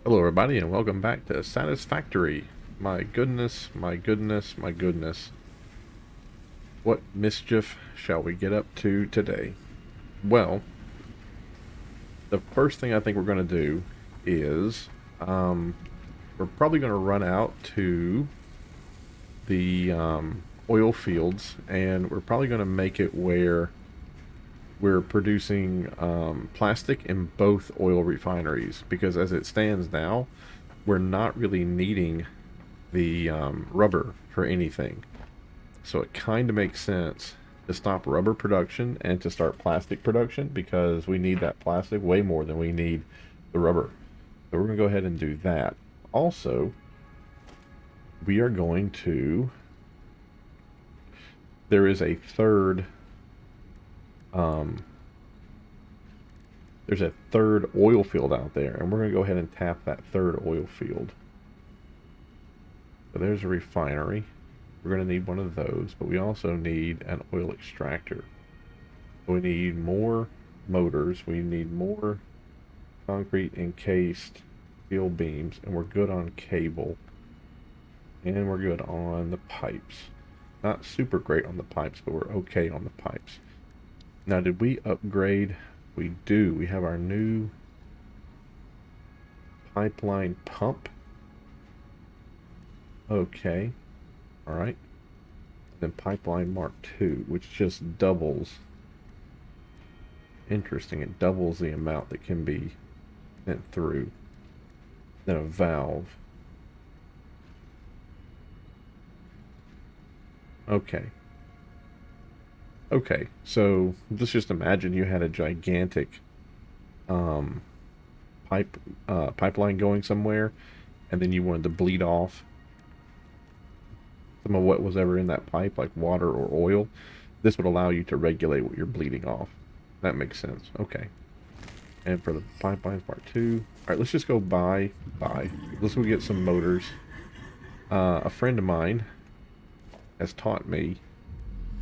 Hello everybody and welcome back to Satisfactory. My goodness, my goodness, my goodness. What mischief shall we get up to today? Well, the first thing I think we're going to do is we're probably going to run out to the oil fields, and we're probably going to make it where we're producing plastic in both oil refineries, because as it stands now, we're not really needing the rubber for anything. So it kind of makes sense to stop rubber production and to start plastic production, because we need that plastic way more than we need the rubber. So we're going to go ahead and do that. Also, we are going to, there is a third, there's a third oil field out there, and we're going to go ahead and tap that third oil field. So there's a refinery. We're going to need one of those, but we also need an oil extractor. So we need more motors. We need more concrete encased steel beams, and we're good on cable. And we're good on the pipes. Not super great on the pipes, but we're okay on the pipes. Now, did we upgrade? We do. We have our new pipeline pump. Okay. All right. Then pipeline Mark II, which just doubles. Interesting. It doubles the amount that can be sent through. Then a valve. Okay. Okay. So let's just imagine you had a gigantic um, pipeline going somewhere, and then you wanted to bleed off some of what was ever in that pipe, like water or oil. This would allow you to regulate what you're bleeding off. That makes sense. Okay. And for the pipelines part 2, all right, let's just go buy. Let's go get some motors. A friend of mine has taught me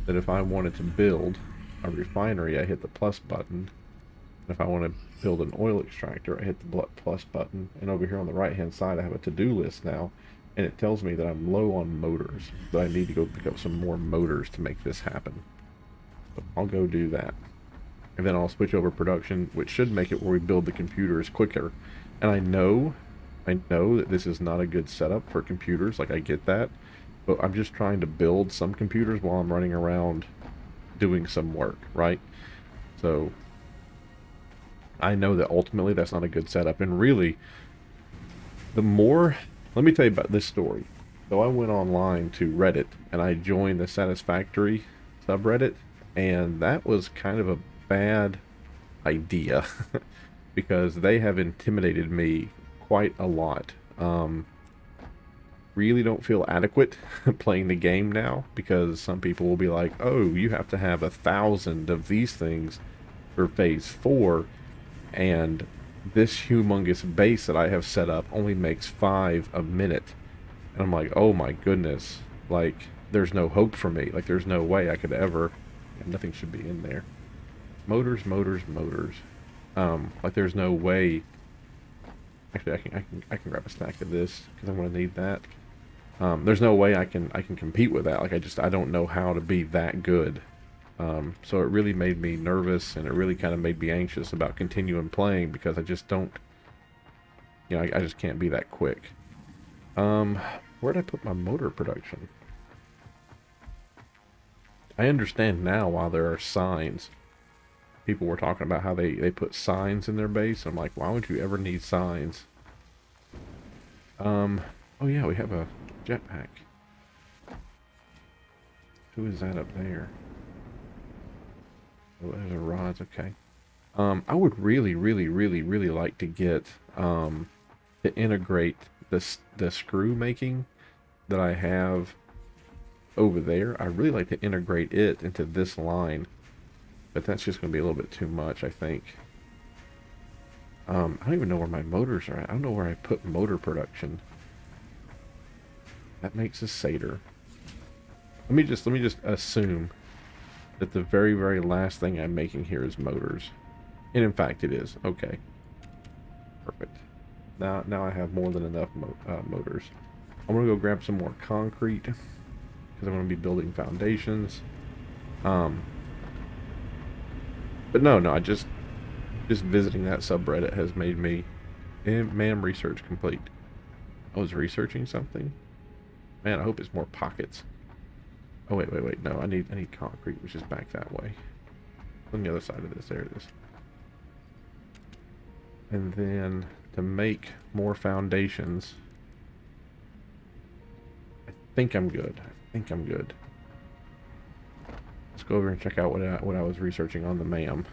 that if I wanted to build a refinery, I hit the plus button. And if I want to build an oil extractor, I hit the plus button. And over here on the right hand side, I have a to-do list now, and it tells me that I'm low on motors, that I need to go pick up some more motors to make this happen. So I'll go do that. And then I'll switch over production, which should make it where we build the computers quicker. And I know that this is not a good setup for computers, like I get that, but I'm just trying to build some computers while I'm running around doing some work, right? So I know that ultimately that's not a good setup. And really, the more, let me tell you about this story. So I went online to Reddit and I joined the Satisfactory subreddit, and that was kind of a bad idea because they have intimidated me quite a lot. Really don't feel adequate playing the game now, because some people will be like, oh, you have to have 1,000 of these things for phase 4, and this humongous base that I have set up only makes 5 a minute. And I'm like, oh my goodness, like, there's no hope for me. Like, there's no way I could ever, and nothing should be in there. Motors. Like, there's no way. Actually, I can grab a stack of this because I'm gonna need that. There's no way I can compete with that. Like, I don't know how to be that good. So it really made me nervous, and it really kind of made me anxious about continuing playing, because I just don't, I just can't be that quick. Where'd I put my motor production? I understand now why there are signs. People were talking about how they put signs in their base. I'm like, why would you ever need signs? Oh yeah, we have a jetpack. Who is that up there? Oh, there's a rods. Okay. I would really like to get to integrate the screw making that I have over there. I really like to integrate it into this line, but that's just going to be a little bit too much, I think. I don't even know where my motors are at. I don't know where I put motor production. That makes a satyr. Let me just assume that the very last thing I'm making here is motors. And in fact it is. Okay. Perfect. Now I have more than enough motors. I'm gonna go grab some more concrete because I'm gonna be building foundations. Um, but no, I just visiting that subreddit has made me, ma'am, research complete. I was researching something. Man, I hope it's more pockets. Oh wait, no, I need concrete, which is back that way. On the other side of this, there it is. And then to make more foundations, I think I'm good. I think I'm good. Let's go over and check out what I was researching on the MAM.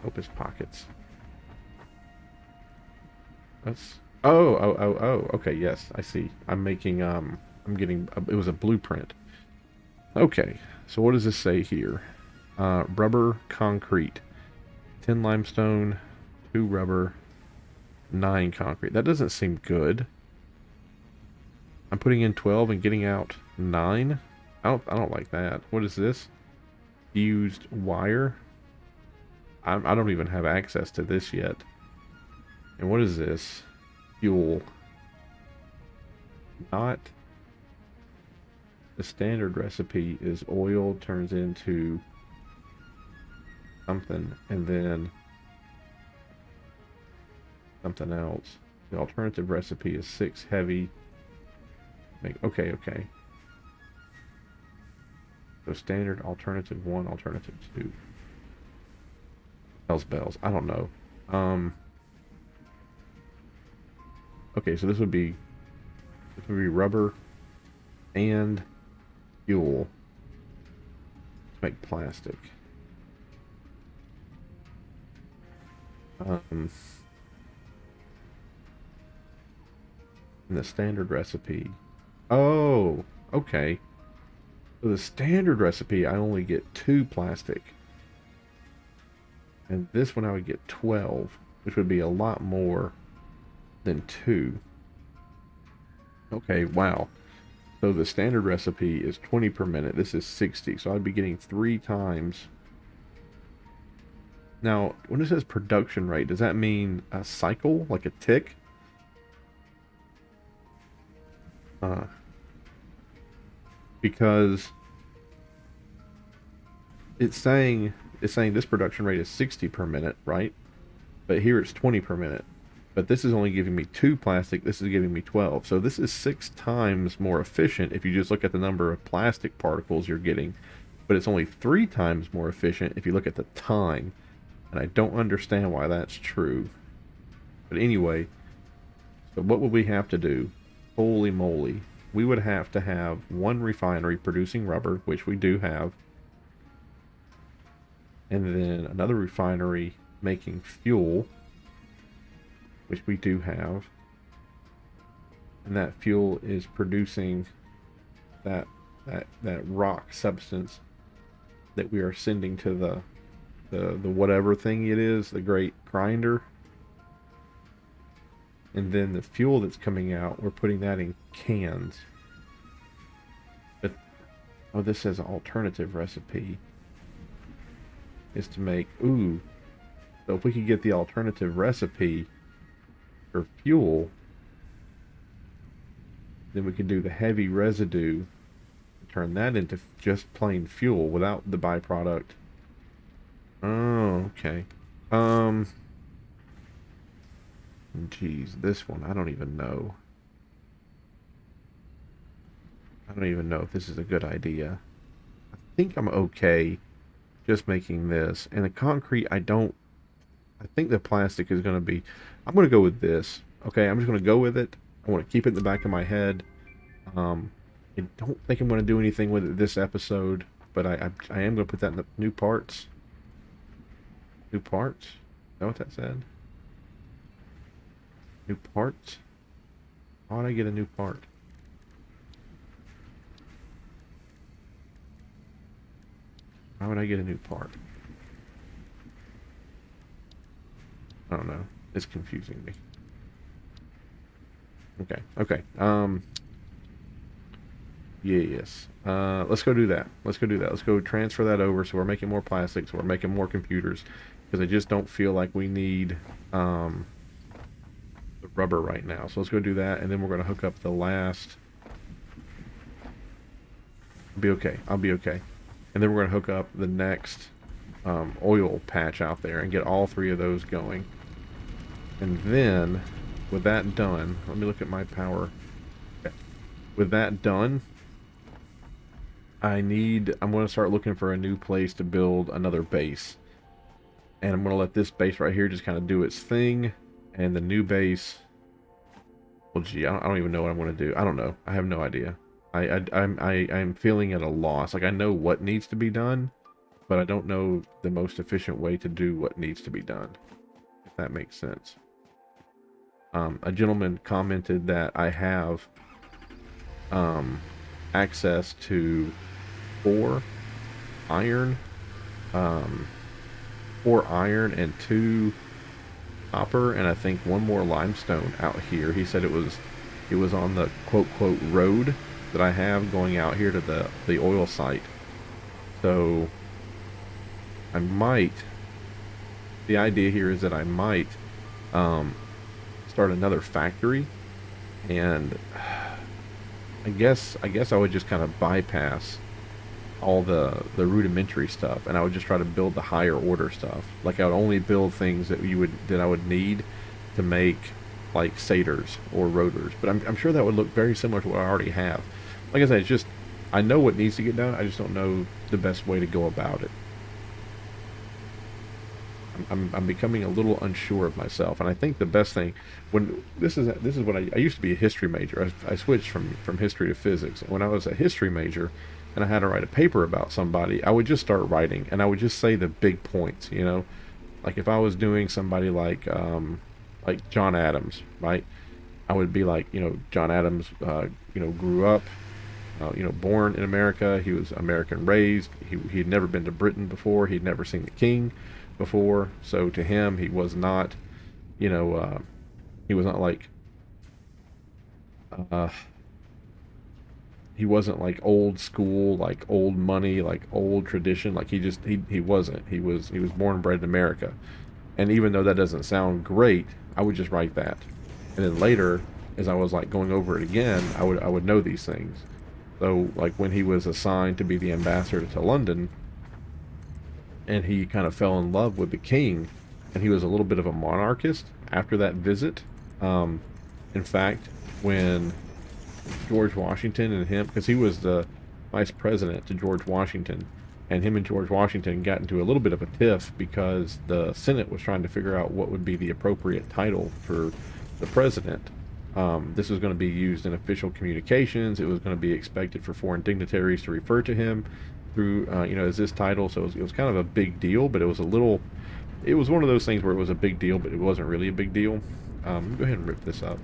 Hope it's pockets. That's oh. Okay, yes, I see. I'm making I'm getting it was a blueprint. Okay, so what does this say here? Rubber concrete, 10 limestone, 2 rubber, 9 concrete. That doesn't seem good. I'm putting in 12 and getting out 9. I don't like that. What is this? Fused wire. I don't even have access to this yet. And what is this? Fuel. Not. The standard recipe is oil turns into something and then something else. The alternative recipe is 6 heavy. Okay. So standard, alternative 1, alternative 2. Bells. I don't know. Okay, so this would be rubber and fuel to make plastic. In the standard recipe. Oh, okay. So the standard recipe, I only get 2 plastic. And this one I would get 12, which would be a lot more than 2. Okay, wow. So the standard recipe is 20 per minute. This is 60, so I'd be getting 3 times. Now, when it says production rate, does that mean a cycle, like a tick? Because it's saying this production rate is 60 per minute, right? But here it's 20 per minute. But this is only giving me 2 plastic, this is giving me 12. So this is 6 times more efficient if you just look at the number of plastic particles you're getting. But it's only 3 times more efficient if you look at the time. And I don't understand why that's true. But anyway, so what would we have to do? Holy moly. We would have to have 1 refinery producing rubber, which we do have. And then another refinery making fuel, which we do have. And that fuel is producing that rock substance that we are sending to the whatever thing it is, the great grinder. And then the fuel that's coming out, we're putting that in cans. But oh, this says alternative recipe is to make so if we could get the alternative recipe for fuel, then we could do the heavy residue and turn that into just plain fuel without the byproduct. Oh, okay. Geez, this one, I don't even know. I don't even know if this is a good idea. I think I'm okay just making this. And the concrete, I think the plastic is going to be, I'm going to go with this. Okay, I'm just going to go with it. I want to keep it in the back of my head. I don't think I'm going to do anything with it this episode, but I am going to put that in the new parts. New parts? Is that what that said? New parts? How would I get a new part? How would I get a new part? I don't know. It's confusing me. Okay. Yes. Let's go do that. Let's go transfer that over so we're making more plastic, so we're making more computers. because I just don't feel like we need the rubber right now. So let's go do that, and then we're going to hook up the last. I'll be okay. I'll be okay. And then we're going to hook up the next oil patch out there and get all 3 of those going. And then, with that done, let me look at my power. Okay. With that done, I'm going to start looking for a new place to build another base. And I'm going to let this base right here just kind of do its thing. And the new base, well, gee, I don't even know what I'm going to do. I don't know. I have no idea. I'm feeling at a loss. Like, I know what needs to be done, but I don't know the most efficient way to do what needs to be done, if that makes sense. A gentleman commented that I have access to 4 iron, 4 iron and 2 copper, and I think 1 more limestone out here. He said it was on the quote road that I have going out here to the oil site. So I might, the idea here is that I might start another factory, and I guess I would just kind of bypass all the rudimentary stuff, and I would just try to build the higher order stuff. Like, I would only build things that I would need to make, like, satyrs or rotors. But I'm sure that would look very similar to what I already have. Like I said, it's just, I know what needs to get done, I just don't know the best way to go about it. I'm becoming a little unsure of myself, and I think the best thing, when this is what I used to be a history major. I switched from history to physics. And when I was a history major and I had to write a paper about somebody, I would just start writing, and I would just say the big points, you know. Like, if I was doing somebody like John Adams, right? I would be like, you know, John Adams, you know, grew up, you know, born in America. He was American raised. He had never been to Britain before. He'd never seen the king before. So to him, he was not, you know, he was not like, he wasn't like old school, like old money, like old tradition. Like, he wasn't. He was born and bred in America. And even though that doesn't sound great, I would just write that. And then later, as I was like going over it again, I would know these things. So, like, when he was assigned to be the ambassador to London, and he kind of fell in love with the king, and he was a little bit of a monarchist after that visit. In fact, when George Washington and him, because he was the vice president to George Washington, and him and George Washington got into a little bit of a tiff because the Senate was trying to figure out what would be the appropriate title for the president. This was going to be used in official communications. It was going to be expected for foreign dignitaries to refer to him through, you know, as this title. So it was kind of a big deal, but it was one of those things where it was a big deal, but it wasn't really a big deal. Let me go ahead and rip this up.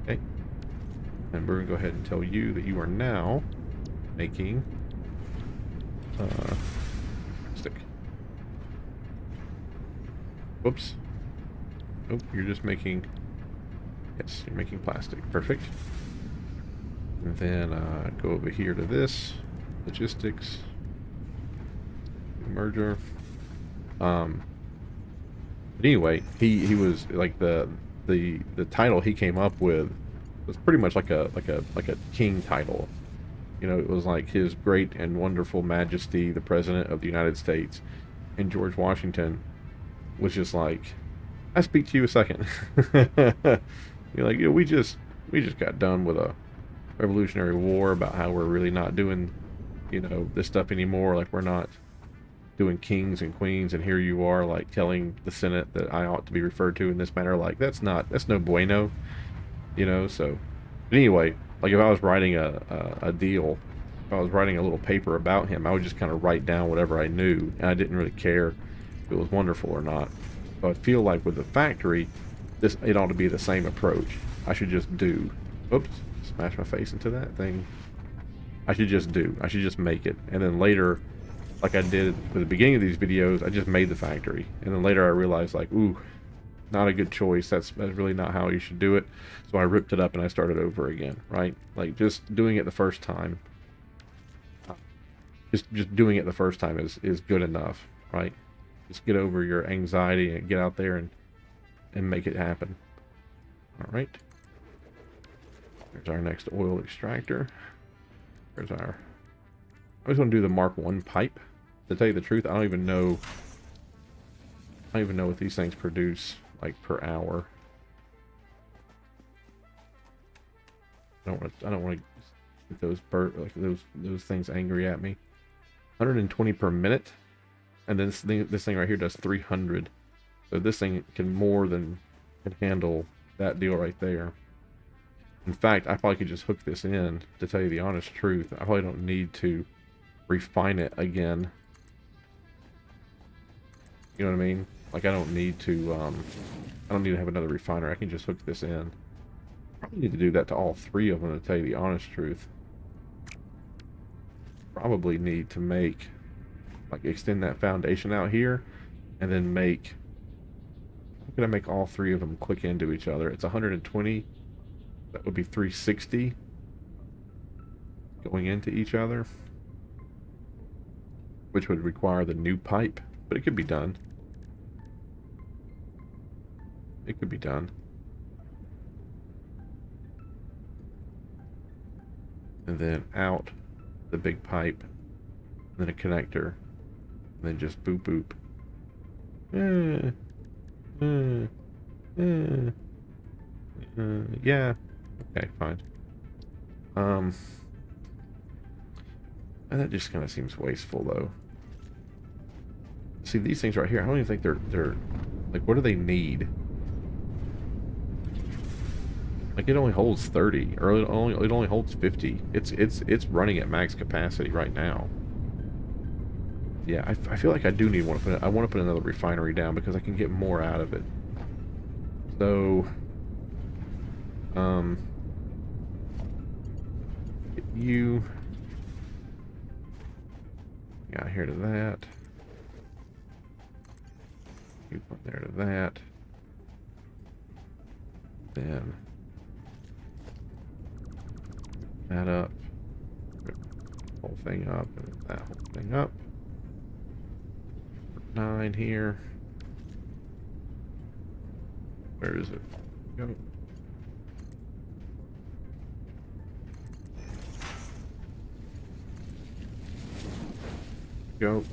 Okay. And we're going to go ahead and tell you that you are now making stick. Whoops. Nope, you're just making, yes, you're making plastic. Perfect. And then go over here to this, logistics, merger. But anyway, he was like the title he came up with was pretty much like a king title. You know, it was like His Great and Wonderful Majesty, the President of the United States. And George Washington was just like, I speak to you a second. You're like, yeah, we just got done with a Revolutionary War about how we're really not doing, you know, this stuff anymore. Like, we're not doing kings and queens, and here you are, like, telling the Senate that I ought to be referred to in this manner. Like, that's no bueno, you know. So, but anyway, like, if I was writing a deal, if I was writing a little paper about him, I would just kind of write down whatever I knew, and I didn't really care if it was wonderful or not. So I feel like with the factory, it ought to be the same approach. I should just do. Oops, smash my face into that thing. I should just make it, and then later, like I did at the beginning of these videos, I just made the factory, and then later I realized, like, ooh, not a good choice. That's really not how you should do it. So I ripped it up and I started over again, right? Like, just doing it the first time. Just doing it the first time is good enough, right? Just get over your anxiety and get out there and make it happen. All right. There's our next oil extractor. There's our... I was going to do the Mark 1 pipe. To tell you the truth, I don't even know what these things produce, like, per hour. I don't want to get those things angry at me. 120 per minute, and then this thing right here does 300. So this thing can handle that deal right there. In fact, I probably could just hook this in. To tell you the honest truth, I probably don't need to refine it again. You know what I mean? Like, I don't need to have another refiner. I can just hook this in. Probably need to do that to all three of them, to tell you the honest truth. Probably need to make, like, extend that foundation out here, and then make... I'm gonna make all three of them click into each other. It's 120. That would be 360 going into each other, which would require the new pipe, but it could be done. It could be done. And then out the big pipe, and then a connector, and then just boop boop. Yeah. Okay, fine. And that just kind of seems wasteful, though. See, these things right here, I don't even think they're like, what do they need? Like, it only holds 30, or it only holds 50. It's running at max capacity right now. Yeah, I feel like I do need one. I want to put another refinery down because I can get more out of it. So, you got here to that. You put there to that. Then that up. Whole thing up, and that whole thing up. 9 here. Where is it? Go. Go.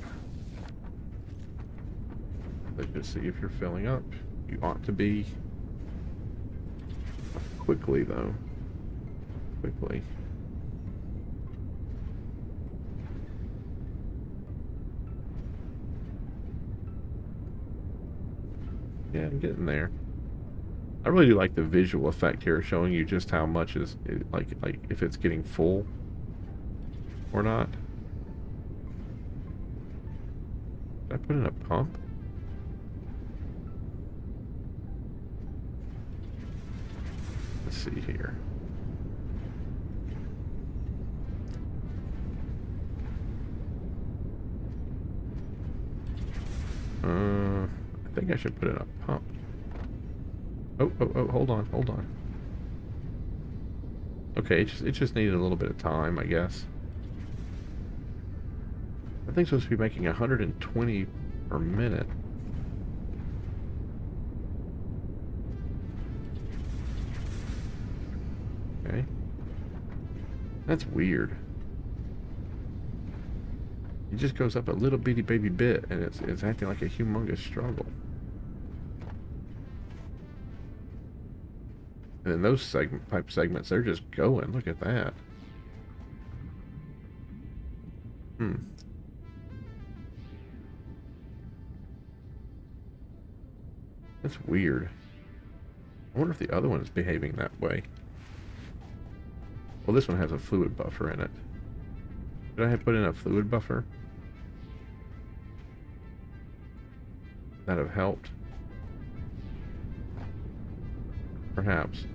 Let's just see if you're filling up. You ought to be. Quickly, though. Quickly. Yeah, I'm getting there. I really do like the visual effect here, showing you just how much is like if it's getting full or not. Did I put in a pump? Let's see here. I think I should put in a pump. Oh, hold on. Okay, it just needed a little bit of time, I guess. I think it's supposed to be making 120 per minute. Okay. That's weird. It just goes up a little bitty baby bit, and it's acting like a humongous struggle. And then those pipe segments, they're just going. Look at that. That's weird. I wonder if the other one is behaving that way. Well, this one has a fluid buffer in it. Did I have put in a fluid buffer? Would that have helped? Perhaps.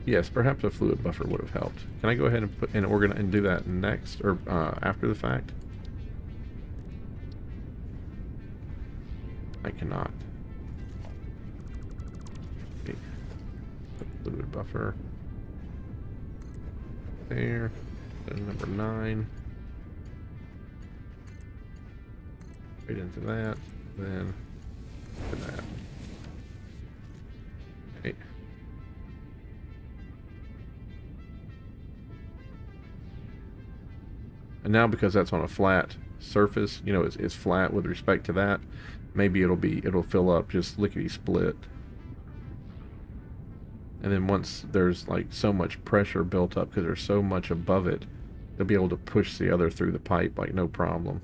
Yes, perhaps a fluid buffer would have helped. Can I go ahead and put in and do that next or after the fact? I cannot. Okay. Fluid buffer. There. Then number 9. Right into that, then to that. Okay. And now because that's on a flat surface, you know, it's flat with respect to that, maybe it'll fill up just lickety split. And then once there's like so much pressure built up because there's so much above it, they'll be able to push the other through the pipe like no problem.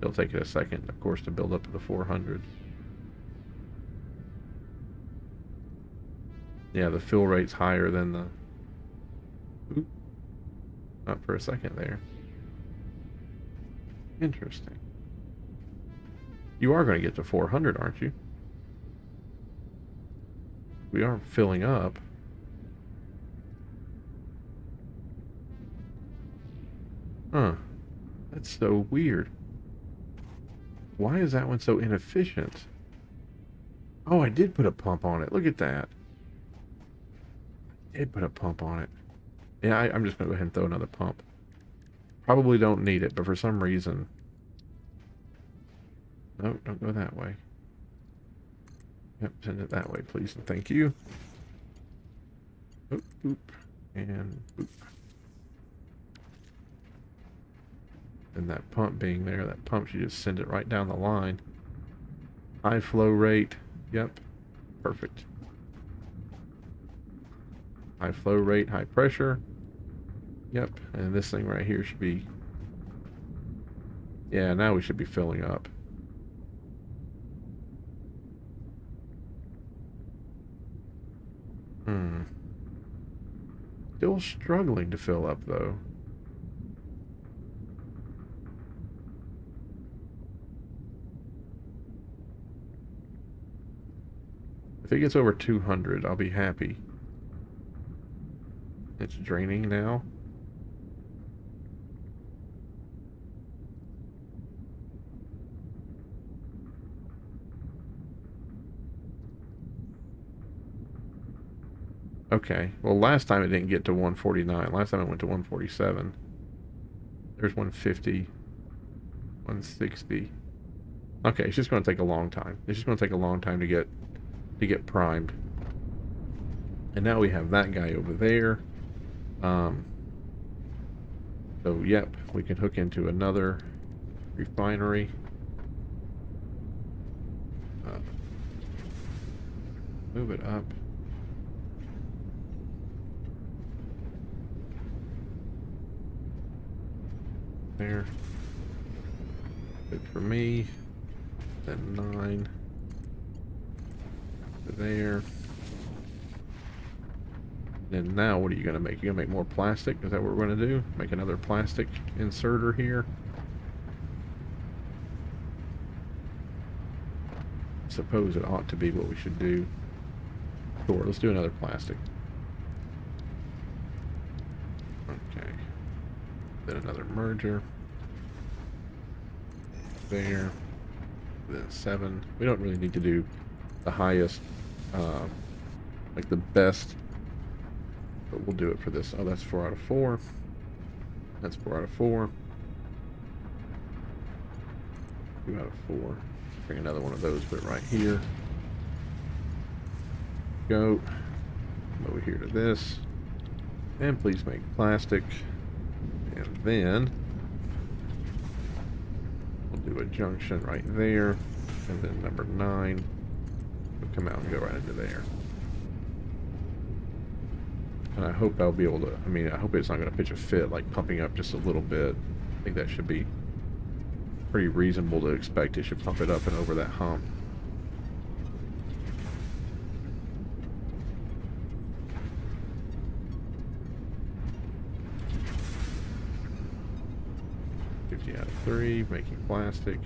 It'll take it a second, of course, to build up to the 400. Yeah, the fill rate's higher than the... Oop. Not for a second there. Interesting. You are going to get to 400, aren't you? We are filling up. Huh. That's so weird. Why is that one so inefficient? Oh, I did put a pump on it. Look at that. I did put a pump on it. Yeah, I'm just going to go ahead and throw another pump. Probably don't need it, but for some reason... No, don't go that way. Yep, send it that way, please, and thank you. Oop, oop, and boop. And that pump being there, that pump should just send it right down the line. High flow rate. Yep, perfect. High flow rate, high pressure. Yep, and this thing right here should be... Yeah, now we should be filling up. Still struggling to fill up, though. If it gets over 200, I'll be happy. It's draining now. Okay, well last time it didn't get to 149. Last time it went to 147. There's 150. 160. Okay, it's just going to take a long time. It's just going to take a long time to get primed. And now we have that guy over there. So yep, we can hook into another refinery. Move it up. There. Good for me. Then 9. There. And now what are you going to make? You're going to make more plastic? Is that what we're going to do? Make another plastic inserter here? I suppose it ought to be what we should do. Sure, let's do another plastic. Okay. Then another merger. There. Then 7. We don't really need to do the highest, like the best, but we'll do it for this. Oh, that's 4 out of 4. That's 4 out of 4. 2 out of 4. Bring another one of those, put it right here. Go. Come over here to this. And please make plastic. And then we'll do a junction right there. And then number 9 will come out and go right into there. And I hope I'll be able to, I mean, I hope it's not going to pitch a fit, like pumping up just a little bit. I think that should be pretty reasonable to expect. It should pump it up and over that hump. Out of 3, making plastic.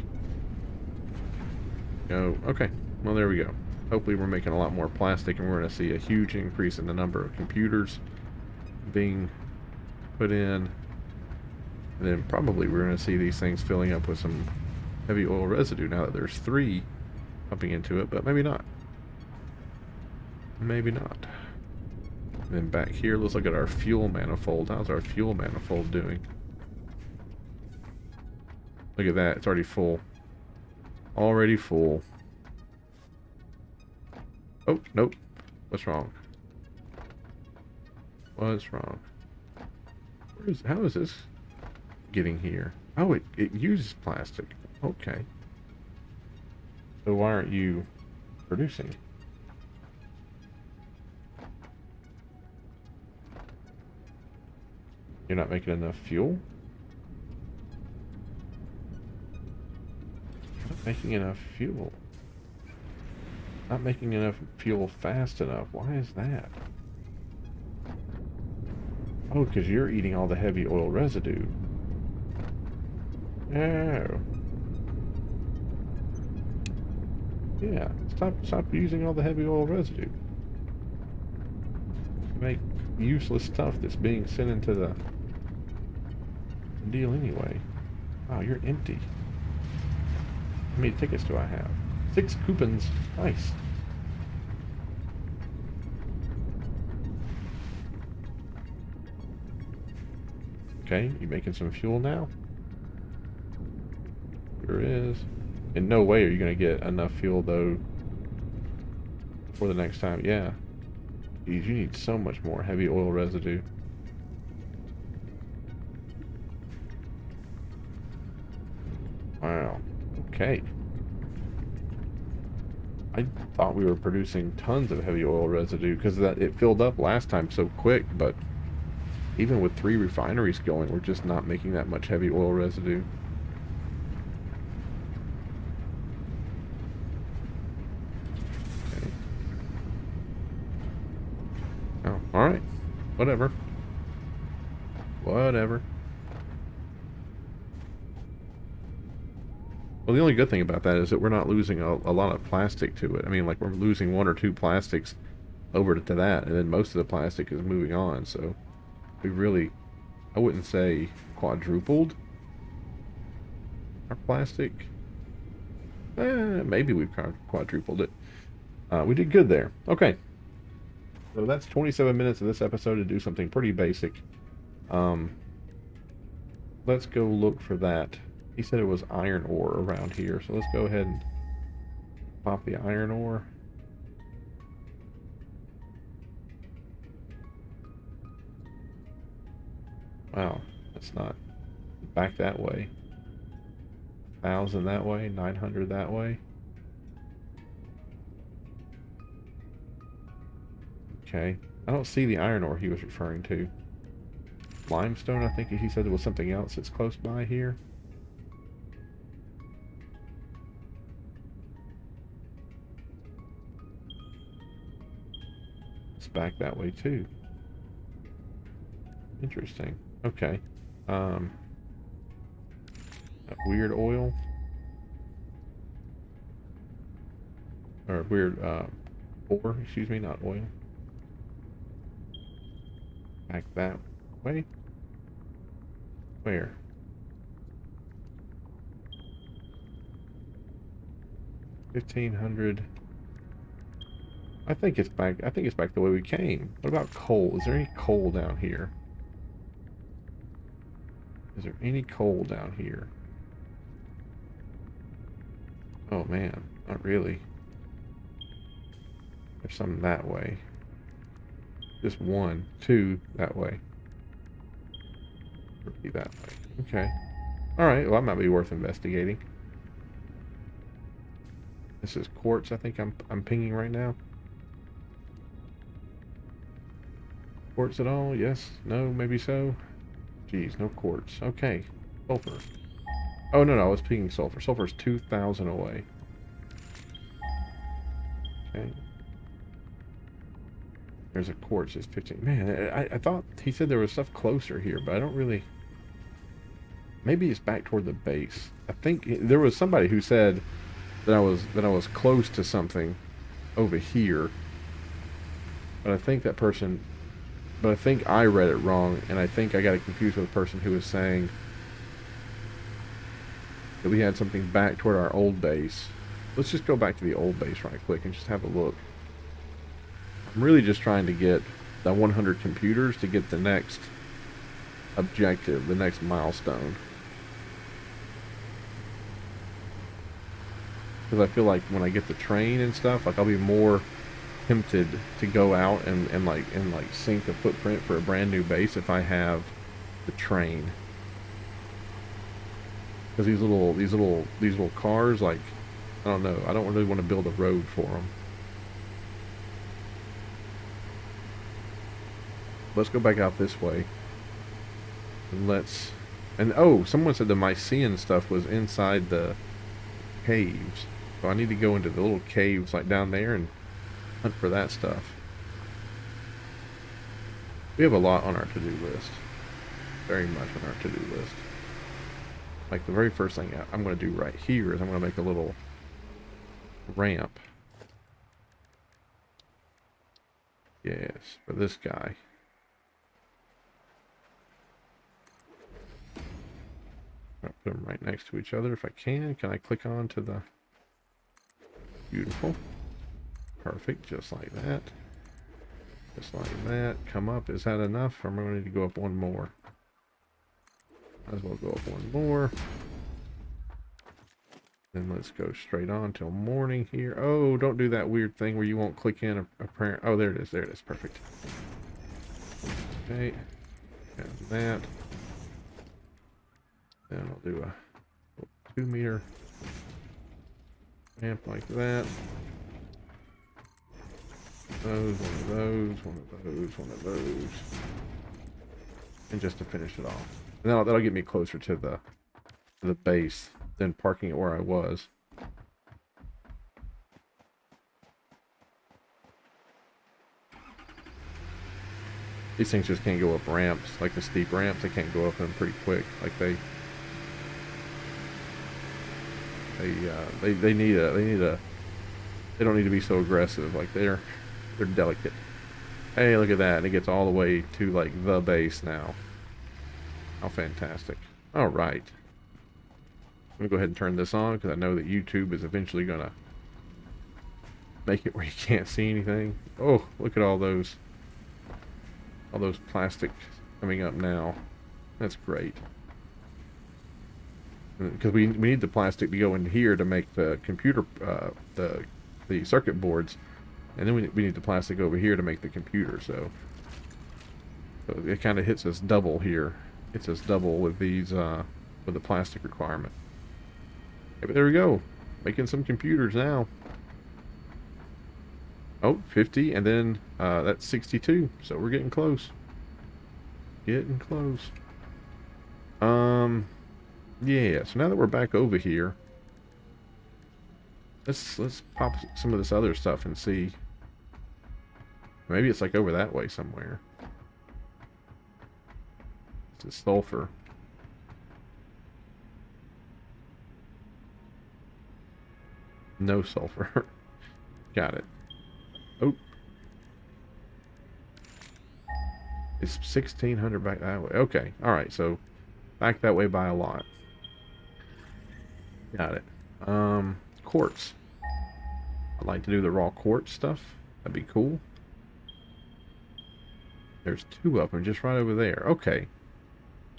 Go. Okay. Well, there we go. Hopefully we're making a lot more plastic and we're going to see a huge increase in the number of computers being put in. And then probably we're going to see these things filling up with some heavy oil residue now that there's 3 pumping into it, but maybe not. Maybe not. And then back here, let's look at our fuel manifold. How's our fuel manifold doing? Look at that. It's already full. Already full. Oh, nope. What's wrong? What's wrong? How is this getting here? Oh, it uses plastic. Okay. So why aren't you producing? You're not making enough fuel? Not making enough fuel. Not making enough fuel fast enough. Why is that? Oh, because you're eating all the heavy oil residue. Oh. Yeah, stop using all the heavy oil residue. Make useless stuff that's being sent into the deal anyway. Wow, you're empty. How many tickets do I have? 6 coupons. Nice. Okay, you making some fuel now? Sure is. In no way are you going to get enough fuel, though, for the next time. Yeah. Geez, you need so much more heavy oil residue. Wow. Okay. I thought we were producing tons of heavy oil residue because it filled up last time so quick, but even with 3 refineries going, we're just not making that much heavy oil residue. Okay. Oh, alright. Whatever. Whatever. Well, the only good thing about that is that we're not losing a lot of plastic to it. I mean, like, we're losing 1 or 2 plastics over to that, and then most of the plastic is moving on, so we really, I wouldn't say quadrupled our plastic. Maybe we've quadrupled it. We did good there. Okay. So that's 27 minutes of this episode to do something pretty basic. Let's go look for that. He said it was iron ore around here, so let's go ahead and pop the iron ore. Wow, that's not back that way. 1,000 that way, 900 that way. Okay, I don't see the iron ore he was referring to. Limestone, I think he said there was something else that's close by here. It's back that way too. Interesting. Okay. That weird oil. Or weird ore, excuse me, not oil. Back that way. Where? $1,500. I think it's back the way we came. What about coal? Is there any coal down here? Is there any coal down here? Oh man, not really. There's some that way. Just 1, 2 that way. Be that way. Okay. Alright, well that might be worth investigating. This is quartz, I think I'm pinging right now. Quartz at all? Yes? No? Maybe so? Jeez, no quartz. Okay. Sulfur. Oh, no, I was pinging sulfur. Sulfur's 2,000 away. Okay. There's a quartz that's 15. Man, I thought he said there was stuff closer here, but I don't really... Maybe it's back toward the base. I think there was somebody who said that I was close to something over here. But I think that person... But I think I read it wrong, and I think I got it confused with a person who was saying that we had something back toward our old base. Let's just go back to the old base right quick and just have a look. I'm really just trying to get the 100 computers to get the next objective, the next milestone. because I feel like when I get the train and stuff, like I'll be more tempted to go out and like sink a footprint for a brand new base if I have the train. Because these little cars, like, I don't know, I don't really want to build a road for them. Let's go back out this way. And oh, someone said the Mycenaean stuff was inside the caves. So I need to go into the little caves like down there and hunt for that stuff. We have a lot on our to-do list. Very much on our to-do list. Like the very first thing I'm going to do right here is I'm going to make a little ramp. Yes, for this guy. I'll put them right next to each other if I can. Can I click on to the... Beautiful. Perfect, just like that. Just like that. Come up. Is that enough? Or am I going to need to go up one more? Might as well go up one more. Then let's go straight on till morning here. Oh, don't do that weird thing where you won't click in a parent. Oh, there it is. There it is. Perfect. Okay. And that. Then I'll do a 2 meter ramp like that. One of those, one of those, one of those. And just to finish it off. And that'll get me closer to the base than parking it where I was. These things just can't go up ramps, like the steep ramps. They can't go up them pretty quick. Like they don't need to be so aggressive. Like they're delicate. Hey, look at that. And it gets all the way to like the base now. How fantastic. All right. I'm going to go ahead and turn this on because I know that YouTube is eventually going to make it where you can't see anything. Oh, look at all those plastics coming up now. That's great. Because we need the plastic to go in here to make the computer, the circuit boards. And then we need the plastic over here to make the computer, so it kind of hits us double here. Hits us double with these, with the plastic requirement. Okay, but there we go. Making some computers now. Oh, 50, and then that's 62, so we're getting close. Getting close. Yeah, so now that we're back over here, let's pop some of this other stuff and see. Maybe it's like over that way somewhere. This is sulfur. No sulfur. Got it. Oh. It's 1600 back that way. Okay. Alright, so back that way by a lot. Got it. Quartz. I'd like to do the raw quartz stuff. That'd be cool. There's 2 of them just right over there. Okay.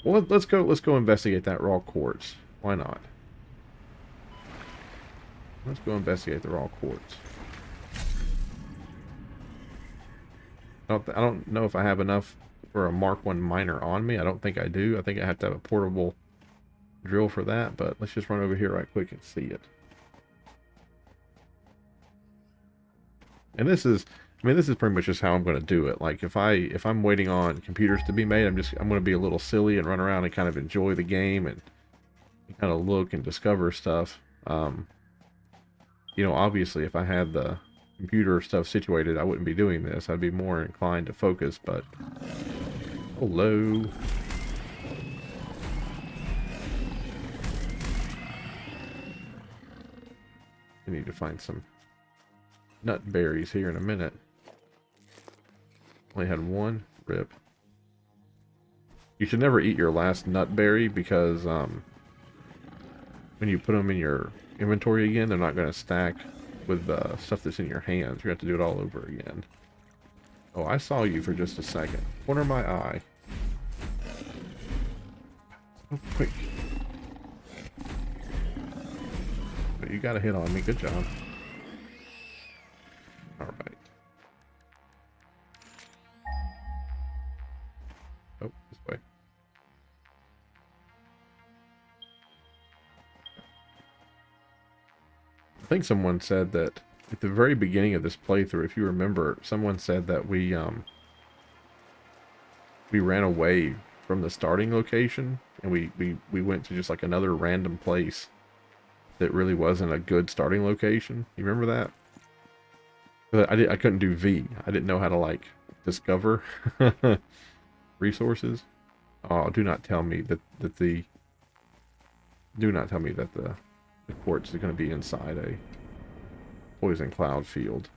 Well, let's go investigate that raw quartz. Why not? Let's go investigate the raw quartz. I don't know if I have enough for a Mark 1 miner on me. I don't think I do. I think I have to have a portable drill for that, but let's just run over here right quick and see it. And this is, I mean, this is pretty much just how I'm going to do it. Like if I'm waiting on computers to be made, I'm going to be a little silly and run around and kind of enjoy the game and kind of look and discover stuff. You know, obviously if I had the computer stuff situated, I wouldn't be doing this. I'd be more inclined to focus, but hello. I need to find some nut berries here in a minute. Only had one. Rip. You should never eat your last nut berry because when you put them in your inventory again, they're not going to stack with the stuff that's in your hands. You have to do it all over again. Oh, I saw you for just a second. Corner of my eye. Oh, quick. But you got a hit on me. Good job. Alright. Oh, this way. I think someone said that at the very beginning of this playthrough, if you remember, someone said that we ran away from the starting location and we went to just like another random place that really wasn't a good starting location. You remember that? But I couldn't do V. I didn't know how to like discover resources. Oh, do not tell me that the quartz is going to be inside a poison cloud field.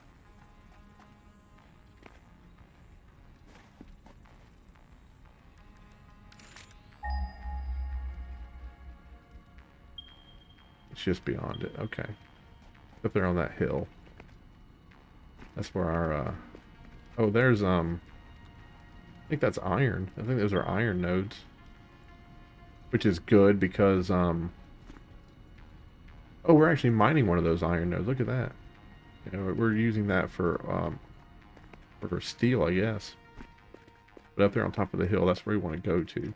It's just beyond it. Okay. Up there on that hill. That's where our oh, there's I think that's iron. I think those are iron nodes. Which is good because oh, we're actually mining one of those iron nodes. Look at that. You know, we're using that for steel, I guess. But up there on top of the hill, that's where we want to go to.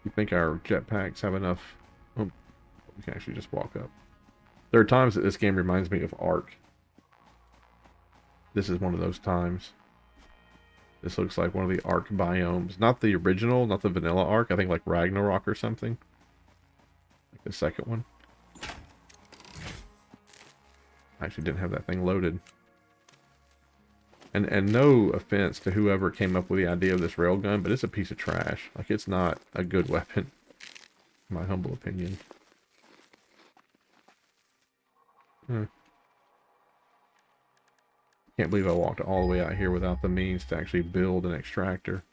You think our jetpacks have enough? Oh, we can actually just walk up. There are times that this game reminds me of Ark. This is one of those times. This looks like one of the Ark biomes. Not the original, not the vanilla Ark. I think like Ragnarok or something. Like the second one. I actually didn't have that thing loaded. And no offense to whoever came up with the idea of this railgun, but it's a piece of trash. Like, it's not a good weapon, in my humble opinion. Can't believe I walked all the way out here without the means to actually build an extractor.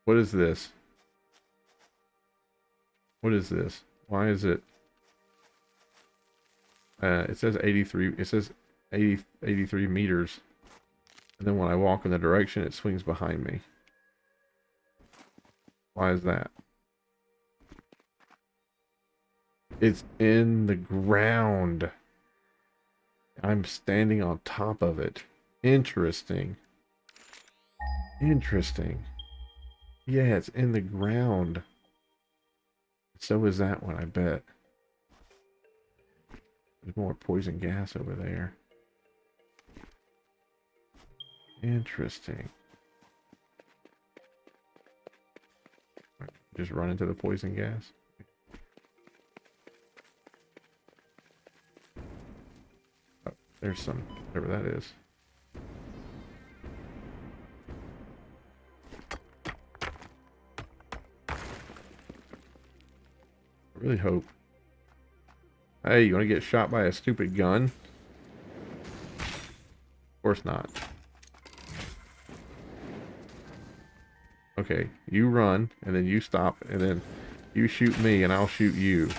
What is this? What is this? Why is it? It says 83. It says 83 meters. And then when I walk in the direction, it swings behind me. Why is that? It's in the ground. I'm standing on top of it. Interesting. Interesting. Yeah, it's in the ground. So is that one, I bet. There's more poison gas over there. Interesting. Just run into the poison gas. Oh, there's some, whatever that is. I really hope. Hey, you want to get shot by a stupid gun? Of course not. Okay, you run, and then you stop, and then you shoot me, and I'll shoot you.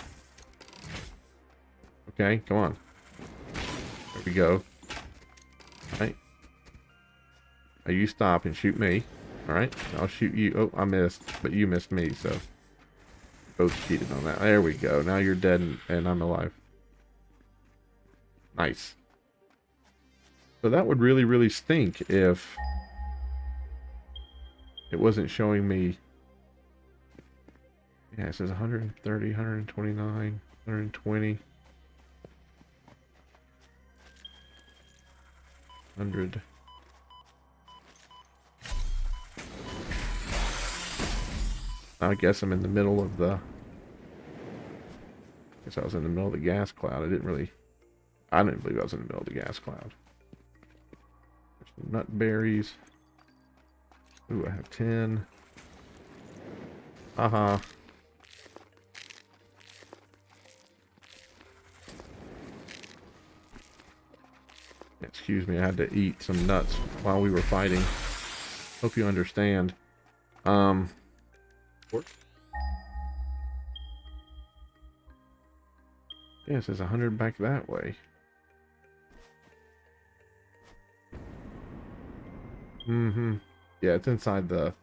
Okay, come on. There we go. Alright. Now you stop and shoot me. Alright, I'll shoot you. Oh, I missed, but you missed me, so... Both cheated on that. There we go. Now you're dead, and I'm alive. Nice. So that would really, really stink if... it wasn't showing me. Yeah, it says 130, 129, 120, 100. I guess I'm in the middle of the... I guess I was in the middle of the gas cloud. I didn't believe I was in the middle of the gas cloud. There's some nut berries. Ooh, I have 10. Haha. Excuse me, I had to eat some nuts while we were fighting. Hope you understand. Yeah, Yeah, it says 100 back that way. Mm-hmm. Yeah, it's inside the...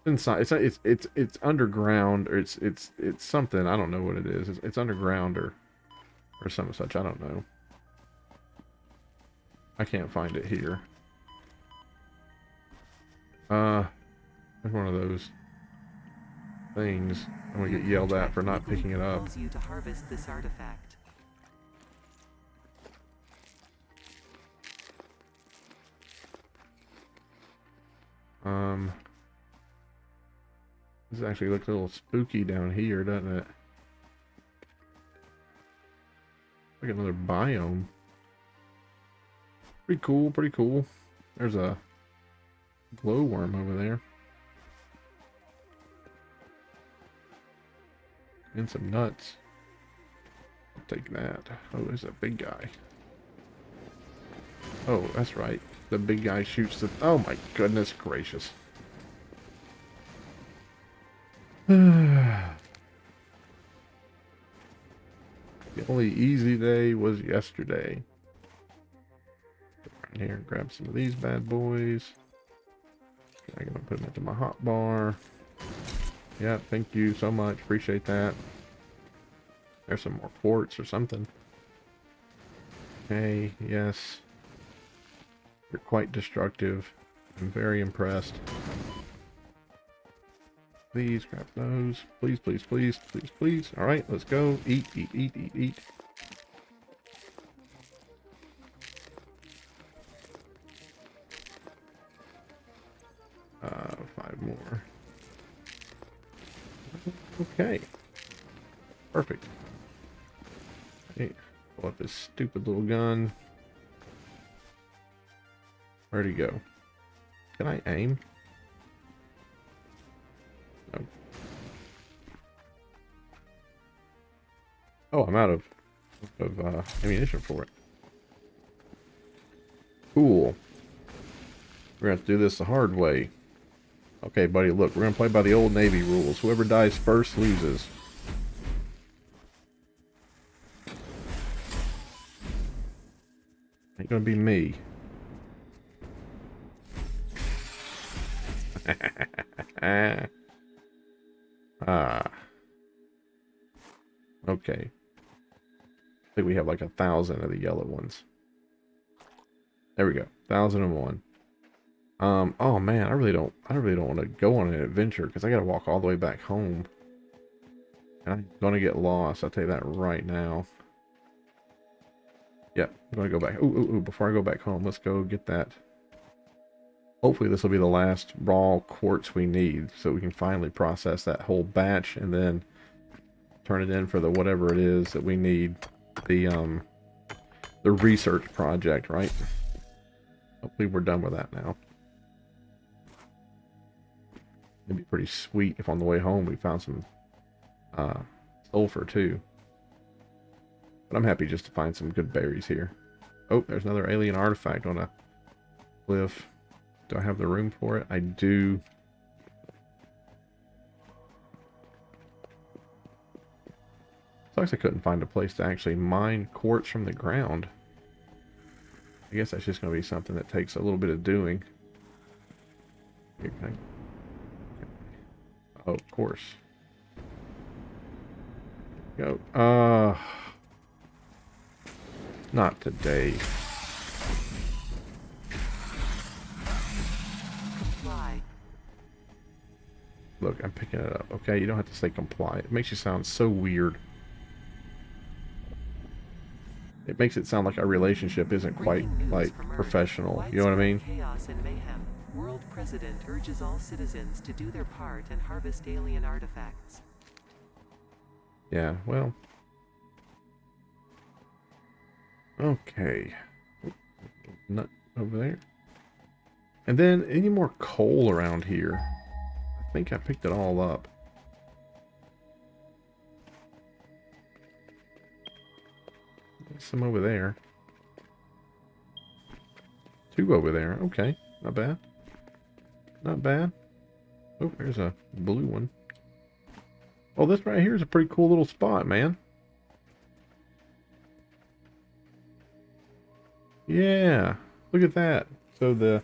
Inside. It's underground, or it's something. I don't know what it is. It's underground or something such. I don't know. I can't find it here. There's one of those things. I'm gonna get yelled at for not picking it up. You to harvest this artifact. This actually looks a little spooky down here, doesn't it? Like another biome. Pretty cool, pretty cool. There's a glowworm over there. And some nuts. I'll take that. Oh, there's a big guy. Oh, that's right. The big guy shoots the... Oh my goodness gracious. The only easy day was yesterday. Right here, grab some of these bad boys. I'm gonna put them into my hot bar. Yeah, thank you so much. Appreciate that. There's some more quartz or something. Hey, yes. You're quite destructive. I'm very impressed. Please grab those. Please, please, please, please, please. Alright, let's go. Eat, eat, eat, eat, eat. Five more. Okay. Perfect. Hey, pull up this stupid little gun. Where'd he go? Can I aim? No. Oh, I'm out of ammunition for it. Cool. We're gonna have to do this the hard way. Okay, buddy, look, we're gonna play by the old Navy rules. Whoever dies first loses. Ain't gonna be me. Ah. Okay. I think we have like 1,000 of the yellow ones. There we go. 1,001. Oh man, I really don't want to go on an adventure because I gotta walk all the way back home. And I'm gonna get lost, I'll tell you that right now. Yeah, I'm gonna go back. Ooh, before I go back home, let's go get that. Hopefully this will be the last raw quartz we need, so we can finally process that whole batch and then turn it in for the whatever it is that we need. The research project, right? Hopefully we're done with that now. It'd be pretty sweet if on the way home we found some sulfur too. But I'm happy just to find some good berries here. Oh, there's another alien artifact on a cliff. Do I have the room for it? I do. Sucks I couldn't find a place to actually mine quartz from the ground. I guess that's just going to be something that takes a little bit of doing. Okay. Oh, of course. Go. Not today. Comply. Look, I'm picking it up. Okay, you don't have to say comply. It makes you sound so weird. It makes it sound like our relationship isn't quite, like, professional. You know what I mean? Chaos and mayhem. World President urges all citizens to do their part and harvest alien artifacts. Yeah, well. Okay. Nut over there. And then, any more coal around here? I think I picked it all up. There's some over there. 2 over there. Okay, not bad. Not bad. Oh, there's a blue one. Oh, this right here is a pretty cool little spot, man. Yeah, look at that. So the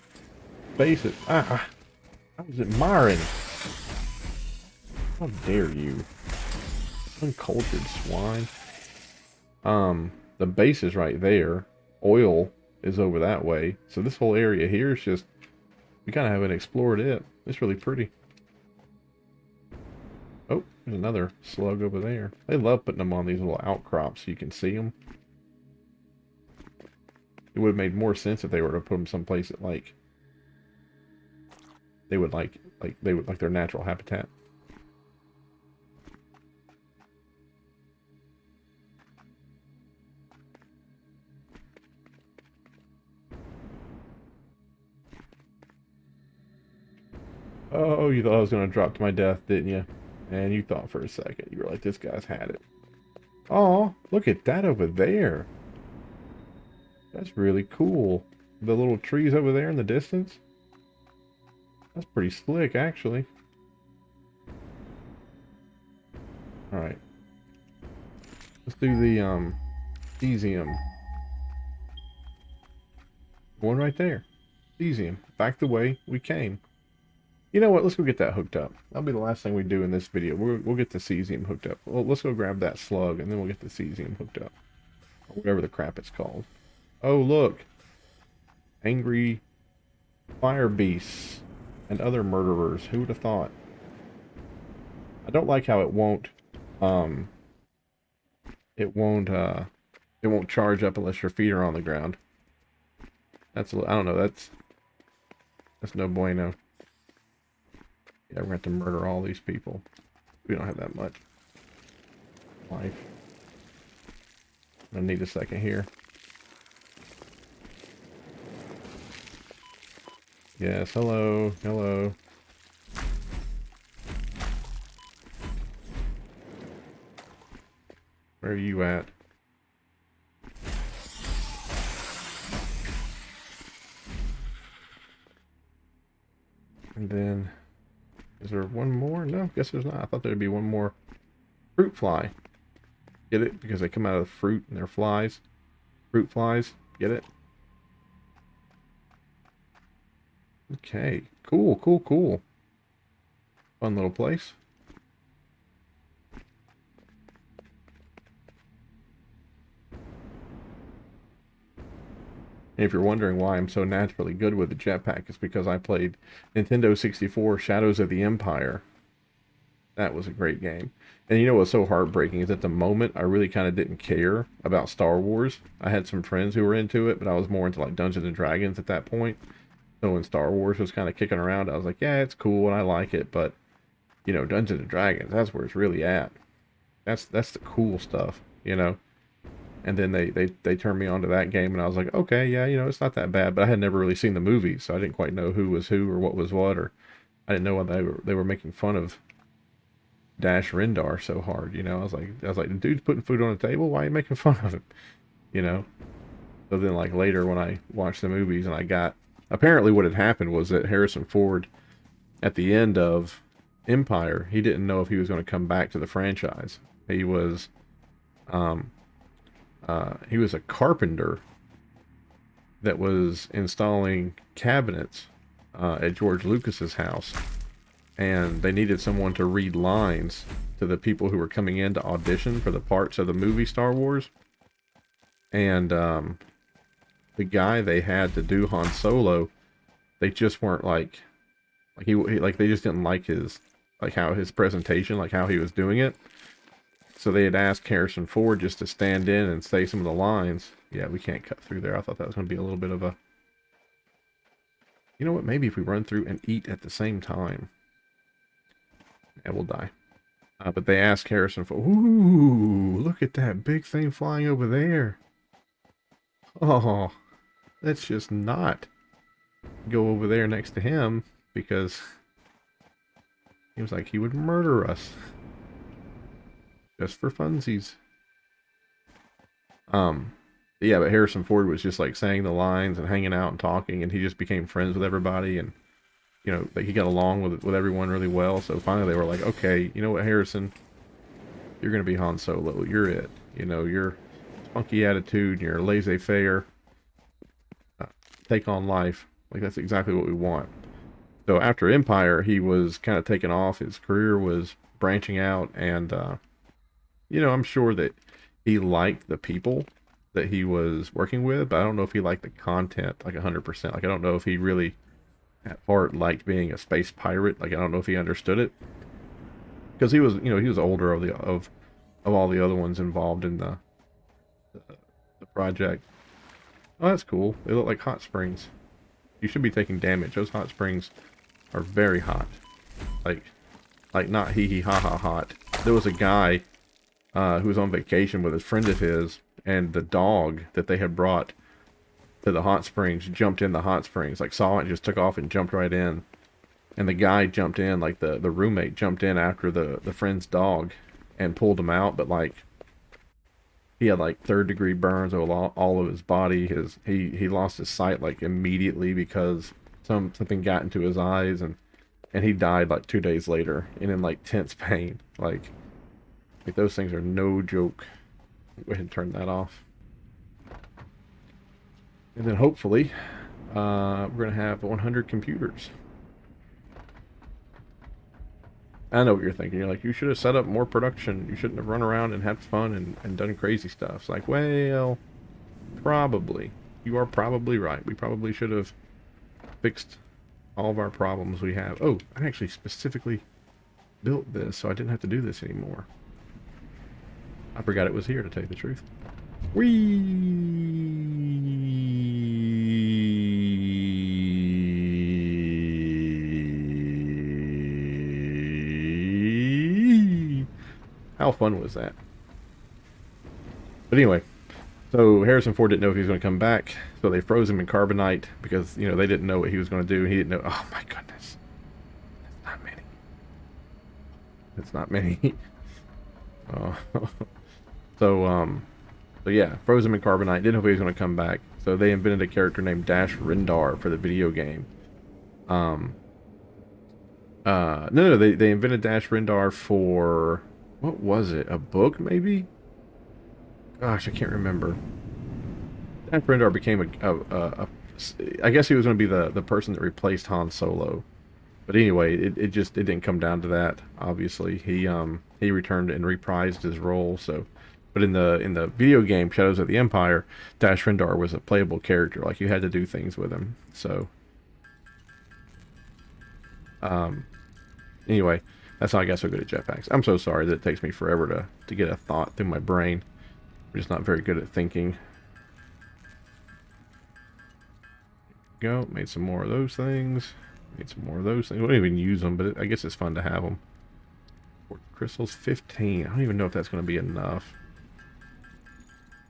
base is... I was admiring. How dare you. Uncultured swine. The base is right there. Oil is over that way. So this whole area here is just... We kind of haven't explored it. It's really pretty. Oh, there's another slug over there. They love putting them on these little outcrops so you can see them. It would have made more sense if they were to put them someplace that like they would like their natural habitat. Oh, you thought I was gonna drop to my death, didn't you? And you thought for a second. You were like, this guy's had it. Oh, look at that over there. That's really cool. The little trees over there in the distance. That's pretty slick, actually. Alright. Let's do the, cesium. One right there. Cesium. Back the way we came. You know what? Let's go get that hooked up. That'll be the last thing we do in this video. We'll get the cesium hooked up. Well, let's go grab that slug, and then we'll get the cesium hooked up. Or whatever the crap it's called. Oh, look. Angry fire beasts and other murderers. Who would have thought? I don't like how it won't it won't charge up unless your feet are on the ground. That's I don't know, that's no bueno. Yeah, we're gonna have to murder all these people. We don't have that much life. I need a second here. Yes, hello, hello. Where are you at? And then, is there one more? No, guess there's not. I thought there'd be one more. Fruit fly. Get it? Because they come out of fruit and they're flies. Fruit flies. Get it? Okay. Cool, cool, cool. Fun little place. And if you're wondering why I'm so naturally good with the jetpack, it's because I played Nintendo 64 Shadows of the Empire. That was a great game. And you know what's so heartbreaking is at the moment, I really kind of didn't care about Star Wars. I had some friends who were into it, but I was more into like Dungeons and Dragons at that point. So when Star Wars was kind of kicking around, I was like, yeah, it's cool and I like it, but you know, Dungeons and Dragons, that's where it's really at. That's the cool stuff, you know. And then they turned me on to that game, and I was like, okay, yeah, you know, it's not that bad. But I had never really seen the movies, so I didn't quite know who was who or what was what, or I didn't know why they were making fun of Dash Rendar so hard. You know, I was like, the dude's putting food on the table. Why are you making fun of him? You know. So then, like later when I watched the movies, and I got apparently what had happened was that Harrison Ford, at the end of Empire, he didn't know if he was going to come back to the franchise. Um, he was a carpenter that was installing cabinets at George Lucas's house, and they needed someone to read lines to the people who were coming in to audition for the parts of the movie Star Wars. And the guy they had to do Han Solo, they just weren't like he like they just didn't like his how his presentation, like how he was doing it. So they had asked Harrison Ford just to stand in and say some of the lines. Yeah, we can't cut through there. I thought that was going to be a little bit of a... You know what? Maybe if we run through and eat at the same time. Yeah, we'll die. But they asked Harrison Ford... Ooh, look at that big thing flying over there. Oh, let's just not go over there next to him, because he was like he would murder us. Just for funsies. Yeah, but Harrison Ford was just like saying the lines and hanging out and talking, and he just became friends with everybody, and you know, like he got along with everyone really well. So finally they were like, okay, you know what, Harrison, you're gonna be Han Solo. You're it. You know, your funky attitude, your laissez-faire, take on life. Like, that's exactly what we want. So after Empire, he was kind of taking off. His career was branching out, and I'm sure that he liked the people that he was working with, but I don't know if he liked the content like 100%. Like, I don't know if he really at heart liked being a space pirate. Like, I don't know if he understood it because he was older of all the other ones involved in the project. Oh, that's cool. They look like hot springs. You should be taking damage. Those hot springs are very hot. Like, not hee hee ha ha hot. There was a guy who was on vacation with a friend of his, and the dog that they had brought to the hot springs jumped in the hot springs. Like, saw it and just took off and jumped right in. And the guy jumped in, like the roommate jumped in after the friend's dog and pulled him out, but like he had like third-degree burns over all of his body. He lost his sight like immediately because something got into his eyes, and he died like 2 days later and in like tense pain. Like those things are no joke. Go ahead and turn that off. And then hopefully we're gonna have 100 computers. I know what you're thinking. You're like, you should have set up more production. You shouldn't have run around and had fun and done crazy stuff. It's like, well, probably. You are probably right. We probably should have fixed all of our problems we have. Oh, I actually specifically built this so I didn't have to do this anymore. I forgot it was here, to tell you the truth. How fun was that? But anyway, so Harrison Ford didn't know if he was going to come back, so they froze him in carbonite because, they didn't know what he was going to do. He didn't know. Oh my goodness. That's not many. It's not many. So yeah, froze him in carbonite. Didn't know if he was going to come back. So they invented a character named Dash Rendar for the video game. No, they invented Dash Rendar for, what was it? A book, maybe? Gosh, I can't remember. Dash Rendar became I guess he was going to be the person that replaced Han Solo. But anyway, it didn't come down to that. Obviously, he returned and reprised his role. So, but in the video game Shadows of the Empire, Dash Rendar was a playable character. Like, you had to do things with him. So, anyway, that's how I got so good at jetpacks. I'm so sorry that it takes me forever to get a thought through my brain. I'm just not very good at thinking. Go, made some more of those things. Made some more of those things. We don't even use them, but I guess it's fun to have them. Crystals 15. I don't even know if that's going to be enough.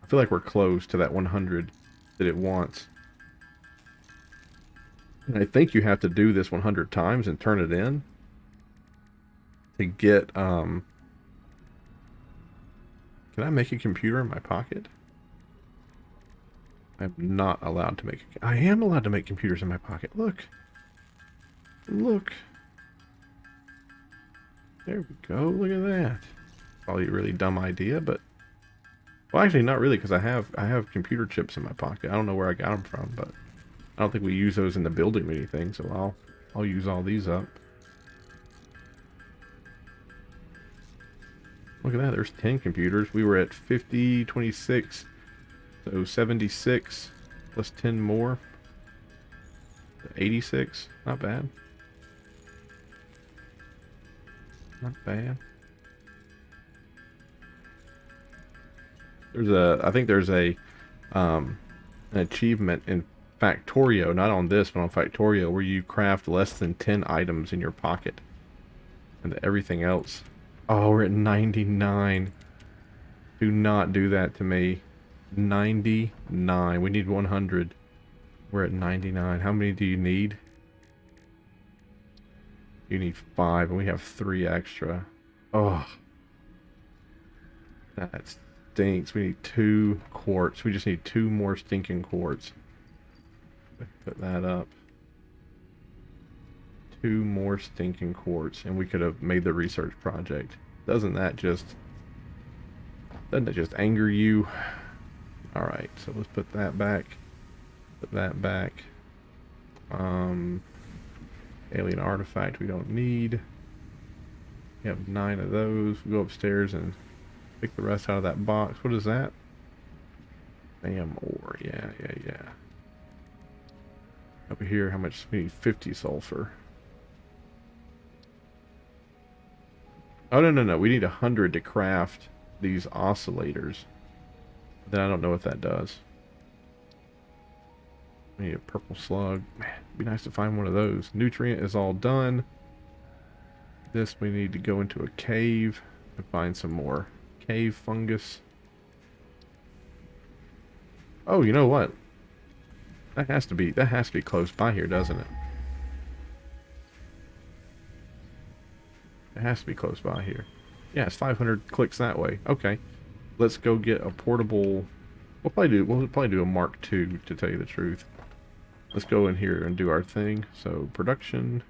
I feel like we're close to that 100 that it wants. And I think you have to do this 100 times and turn it in to get, Can I make a computer in my pocket? I'm not allowed to make... I am allowed to make computers in my pocket. Look. Look. There we go. Look at that. Probably a really dumb idea, but... Well, actually, not really, because I have computer chips in my pocket. I don't know where I got them from, but... I don't think we use those in the building or anything, so I'll use all these up. Look at that. There's 10 computers. We were at 50, 26... So 76 plus 10 more. 86. Not bad. Not bad. I think there's an achievement in Factorio, not on this, but on Factorio, where you craft less than 10 items in your pocket. And everything else. Oh, we're at 99. Do not do that to me. 99. We need 100. We're at 99. How many do you need? You need 5, and we have 3 extra. Oh. That stinks. We need 2 quartz. We just need 2 more stinking quartz. Put that up. 2 more stinking quartz, and we could have made the research project. Doesn't that just anger you? Alright, so let's put that back. Put that back. Alien artifact we don't need. We have 9 of those. We go upstairs and pick the rest out of that box. What is that? Bam ore. Yeah, yeah, yeah. Over here, how much? We need 50 sulfur. Oh, no, no, no. We need 100 to craft these oscillators. Then I don't know what that does. We need a purple slug. Man, it'd be nice to find one of those. Nutrient is all done. This, we need to go into a cave and find some more cave fungus. Oh, you know what? That has to be close by here, doesn't it? It has to be close by here. Yeah, it's 500 clicks that way. Okay. Let's go get a portable. We'll probably do a Mark II, to tell you the truth. Let's go in here and do our thing. So production,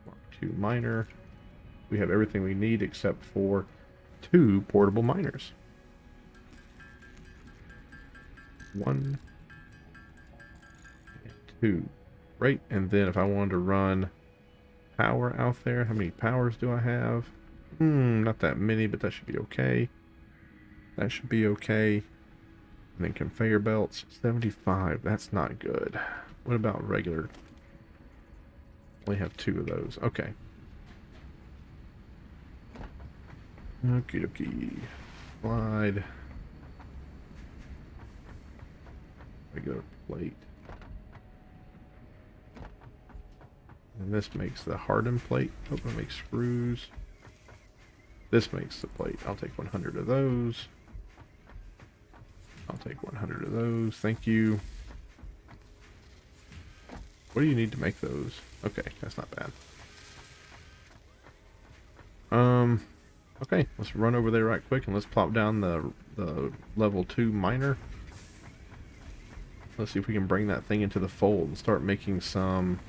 Mark II miner. We have everything we need except for 2 portable miners. 1 and 2. Right, and then if I wanted to run power out there, how many powers do I have? Not that many, but that should be okay. That should be okay. And then conveyor belts, 75. That's not good. What about regular? Only have 2 of those. Okay. Okie dokie. Slide. Regular plate. And this makes the hardened plate. Oh, it makes screws. This makes the plate. I'll take 100 of those. I'll take 100 of those. Thank you. What do you need to make those? Okay, that's not bad. Okay, let's run over there right quick and let's plop down the level 2 miner. Let's see if we can bring that thing into the fold and start making some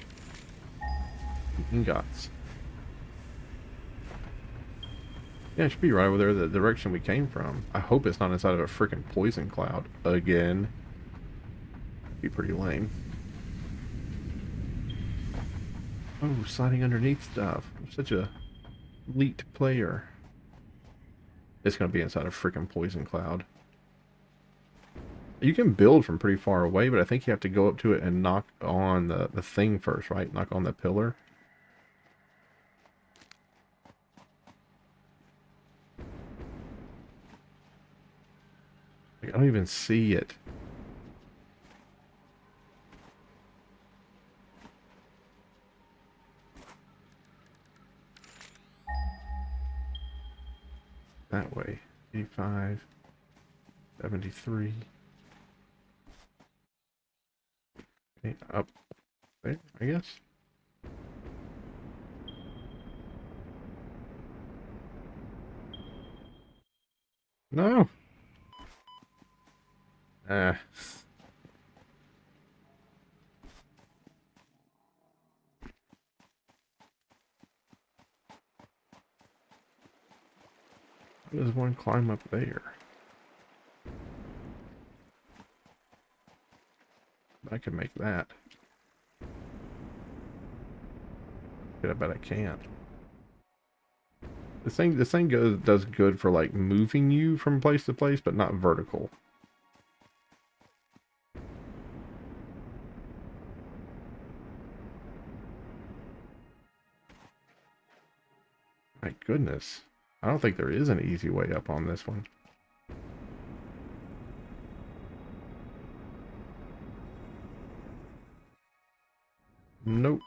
ingots. Yeah, it should be right over there, the direction we came from. I hope it's not inside of a freaking poison cloud again. That'd be pretty lame. Oh, sliding underneath stuff. I'm such a elite player. It's gonna be inside a freaking poison cloud. You can build from pretty far away, but I think you have to go up to it and knock on the thing first, right? Knock on the pillar. Like, I don't even see it. That way. 85. 73. Okay, up there, I guess. No. Ah. How does one climb up there? I can make that. I bet I can't. This thing does good for like moving you from place to place, but not vertical. My goodness. I don't think there is an easy way up on this one. Nope.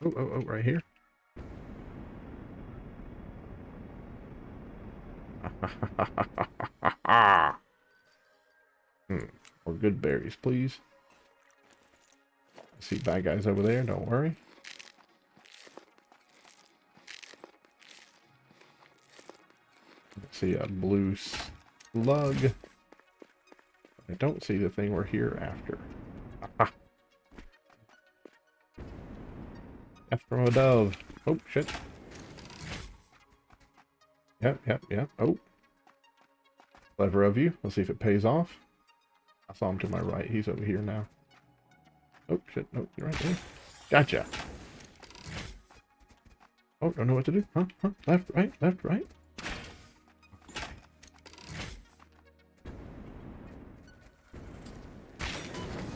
Oh, right here. More good berries, please. I see bad guys over there, don't worry. See a blue slug. I don't see the thing we're here after. Death from a dove. Oh, shit. Yep. Oh. Clever of you. Let's see if it pays off. I saw him to my right. He's over here now. Oh, shit. Nope, you're right there. Gotcha. Oh, don't know what to do. Huh? Huh? Left, right, left, right.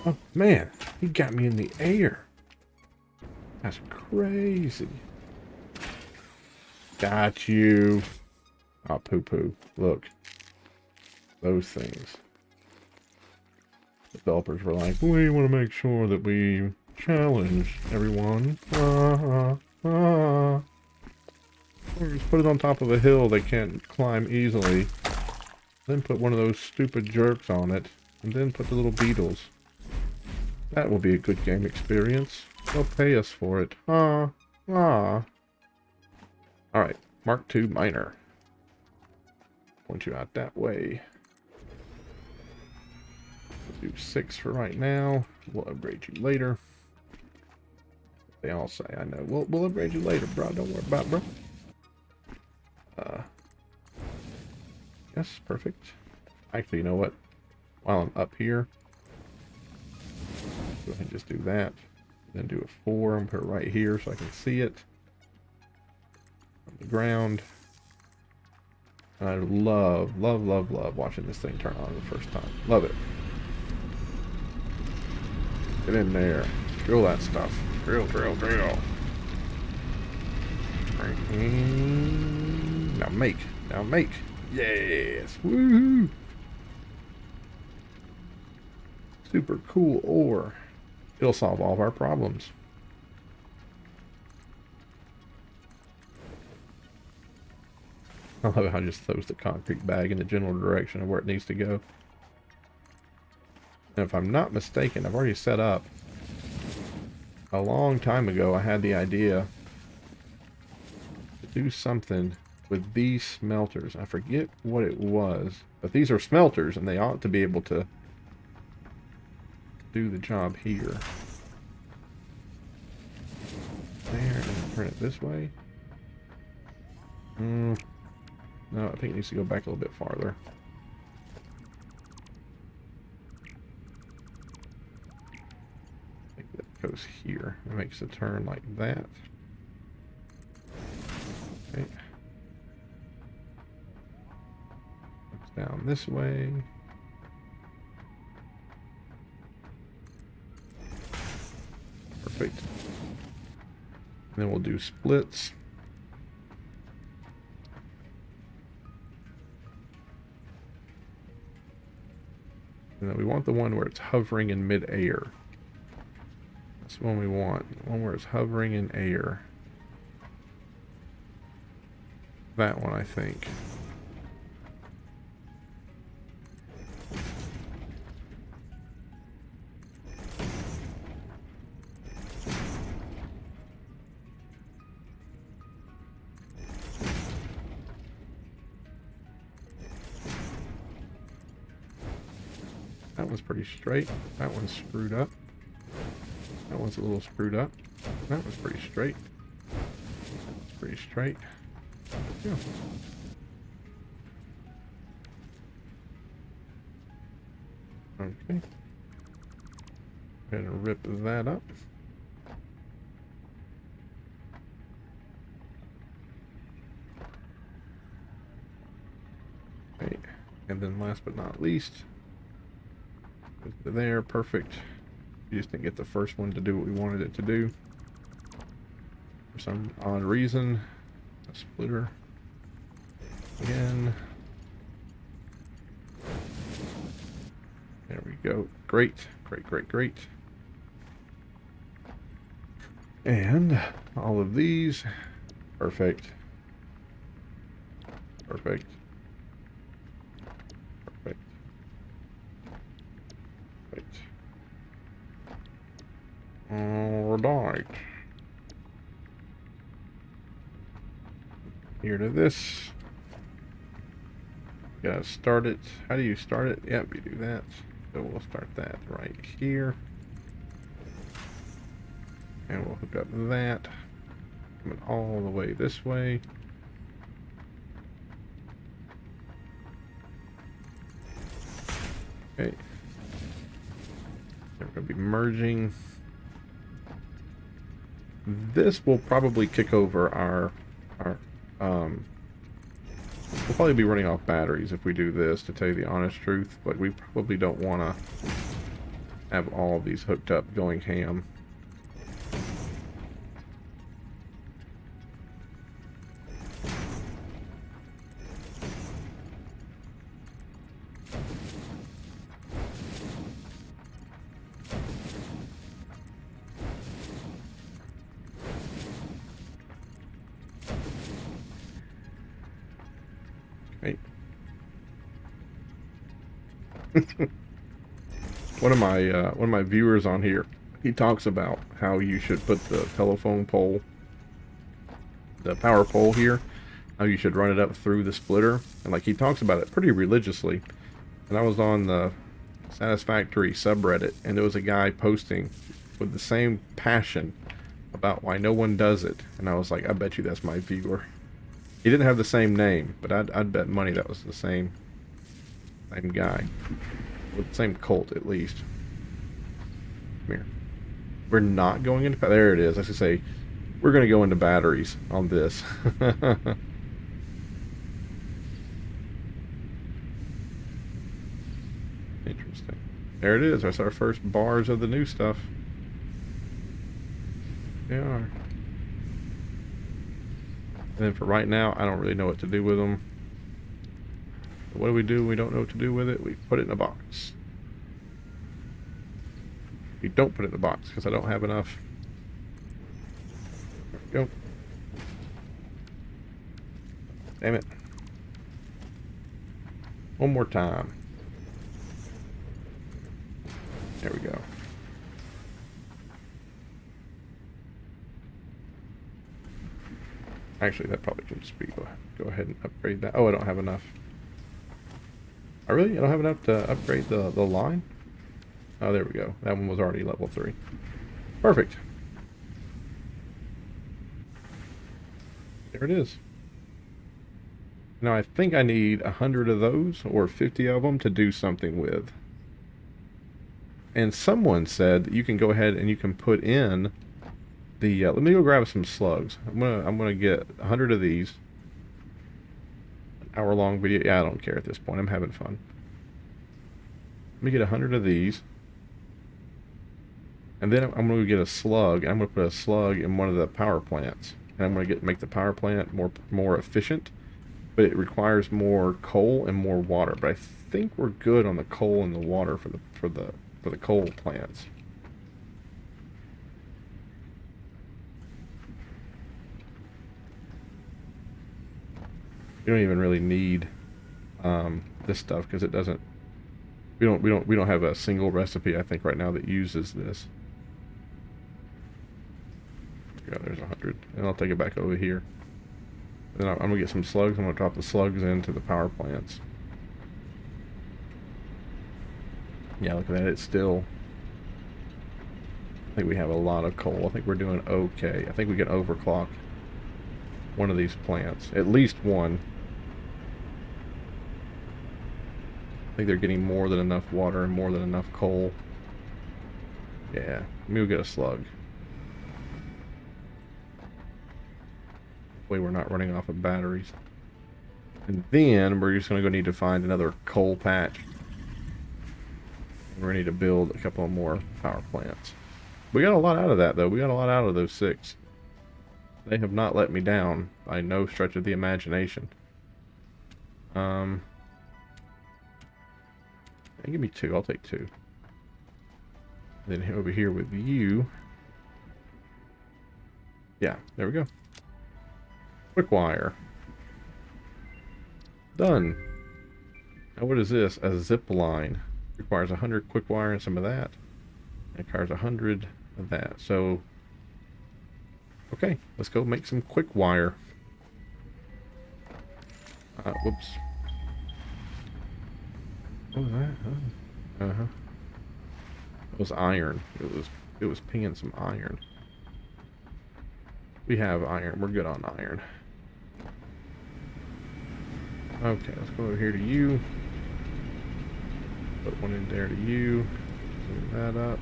Oh, man. He got me in the air. That's crazy. Got you. Oh, poo-poo. Look. Those things. Developers were like, we want to make sure that we challenge everyone. Or just put it on top of a hill they can't climb easily. Then put one of those stupid jerks on it. And then put the little beetles. That will be a good game experience. They'll pay us for it. Alright. Mark II Miner. Point you out that way. We'll do 6 for right now. We'll upgrade you later. They all say, I know. We'll upgrade you later, bro. Don't worry about it, bro. Yes, perfect. Actually, you know what? While I'm up here, go ahead and just do that. Then do a 4 and put it right here so I can see it on the ground. And I love watching this thing turn on the first time. Love it. Get in there. Drill that stuff. Drill. Now make. Yes. Woohoo. Super cool ore. It'll solve all of our problems. I love how it just throws the concrete bag in the general direction of where it needs to go. And if I'm not mistaken, I've already set up. A long time ago, I had the idea to do something with these smelters. I forget what it was, but these are smelters, and they ought to be able to do the job here. There, and turn it this way. No, I think it needs to go back a little bit farther. I think that goes here. It makes a turn like that. Okay. Comes down this way. Perfect. And then we'll do splits. And then we want the one where it's hovering in mid-air. That's the one we want. The one where it's hovering in air. That one, I think. That one's pretty straight. That one's screwed up. That one's a little screwed up. That one's pretty straight. It's pretty straight. Yeah. Okay. Go ahead and rip that up. Okay. And then last but not least, there, perfect. We just didn't get the first one to do what we wanted it to do. For some odd reason. A splitter. Again. There we go. Great. Great. And all of these. Perfect. Alright. Here to this. Gotta start it. How do you start it? Yep, you do that. So we'll start that right here. And we'll hook up that. Coming all the way this way. Okay. We're going to be merging. This will probably kick over our we'll probably be running off batteries if we do this, to tell you the honest truth, but we probably don't want to have all of these hooked up going ham. Okay. One of my viewers on here, he talks about how you should put the telephone pole, the power pole here, how you should run it up through the splitter, and like he talks about it pretty religiously. And I was on the Satisfactory subreddit, and there was a guy posting with the same passion about why no one does it, and I was like, I bet you that's my viewer. He didn't have the same name, but I'd bet money that was the same guy. With the same cult, at least. Come here. We're not going into... There it is. I should say, we're going to go into batteries on this. Interesting. There it is. That's our first bars of the new stuff. They are. And then for right now, I don't really know what to do with them. What do? We don't know what to do with it. We put it in a box. We don't put it in a box because I don't have enough. There we go. Damn it. One more time. There we go. Actually, that probably can just be... Go ahead and upgrade that. Oh, I don't have enough. I don't have enough to upgrade the line? Oh, there we go. That one was already level 3. Perfect. There it is. Now, I think I need 100 of those, or 50 of them, to do something with. And someone said that you can go ahead and you can put in the... let me go grab some slugs. I'm gonna get 100 of these. Hour-long video. Yeah, I don't care at this point. I'm having fun. Let me get 100 of these. And then I'm going to get a slug. I'm going to put a slug in one of the power plants. And I'm going to make the power plant more efficient. But it requires more coal and more water. But I think we're good on the coal and the water for the coal plants. You don't even really need this stuff because it doesn't. We don't have a single recipe I think right now that uses this. Yeah, there's 100, and I'll take it back over here. And then I'm gonna get some slugs. I'm gonna drop the slugs into the power plants. Yeah, look at that. It's still. I think we have a lot of coal. I think we're doing okay. I think we can overclock one of these plants, at least one. I think they're getting more than enough water and more than enough coal. Yeah, maybe we'll get a slug. Way we're not running off of batteries. And then we're just going to need to find another coal patch. We're going to need to build a couple more power plants. We got a lot out of that, though. We got a lot out of those 6. They have not let me down by no stretch of the imagination. Give me 2. I'll take 2. Then over here with you. Yeah, there we go. Quick wire. Done. Now what is this? A zip line. Requires 100 quick wire and some of that. It requires 100 of that. So, okay, let's go make some quick wire. Whoops. What was that? It was iron. It was pinging some iron. We have iron. We're good on iron. Okay, let's go over here to you. Put one in there to you. Zoom that up.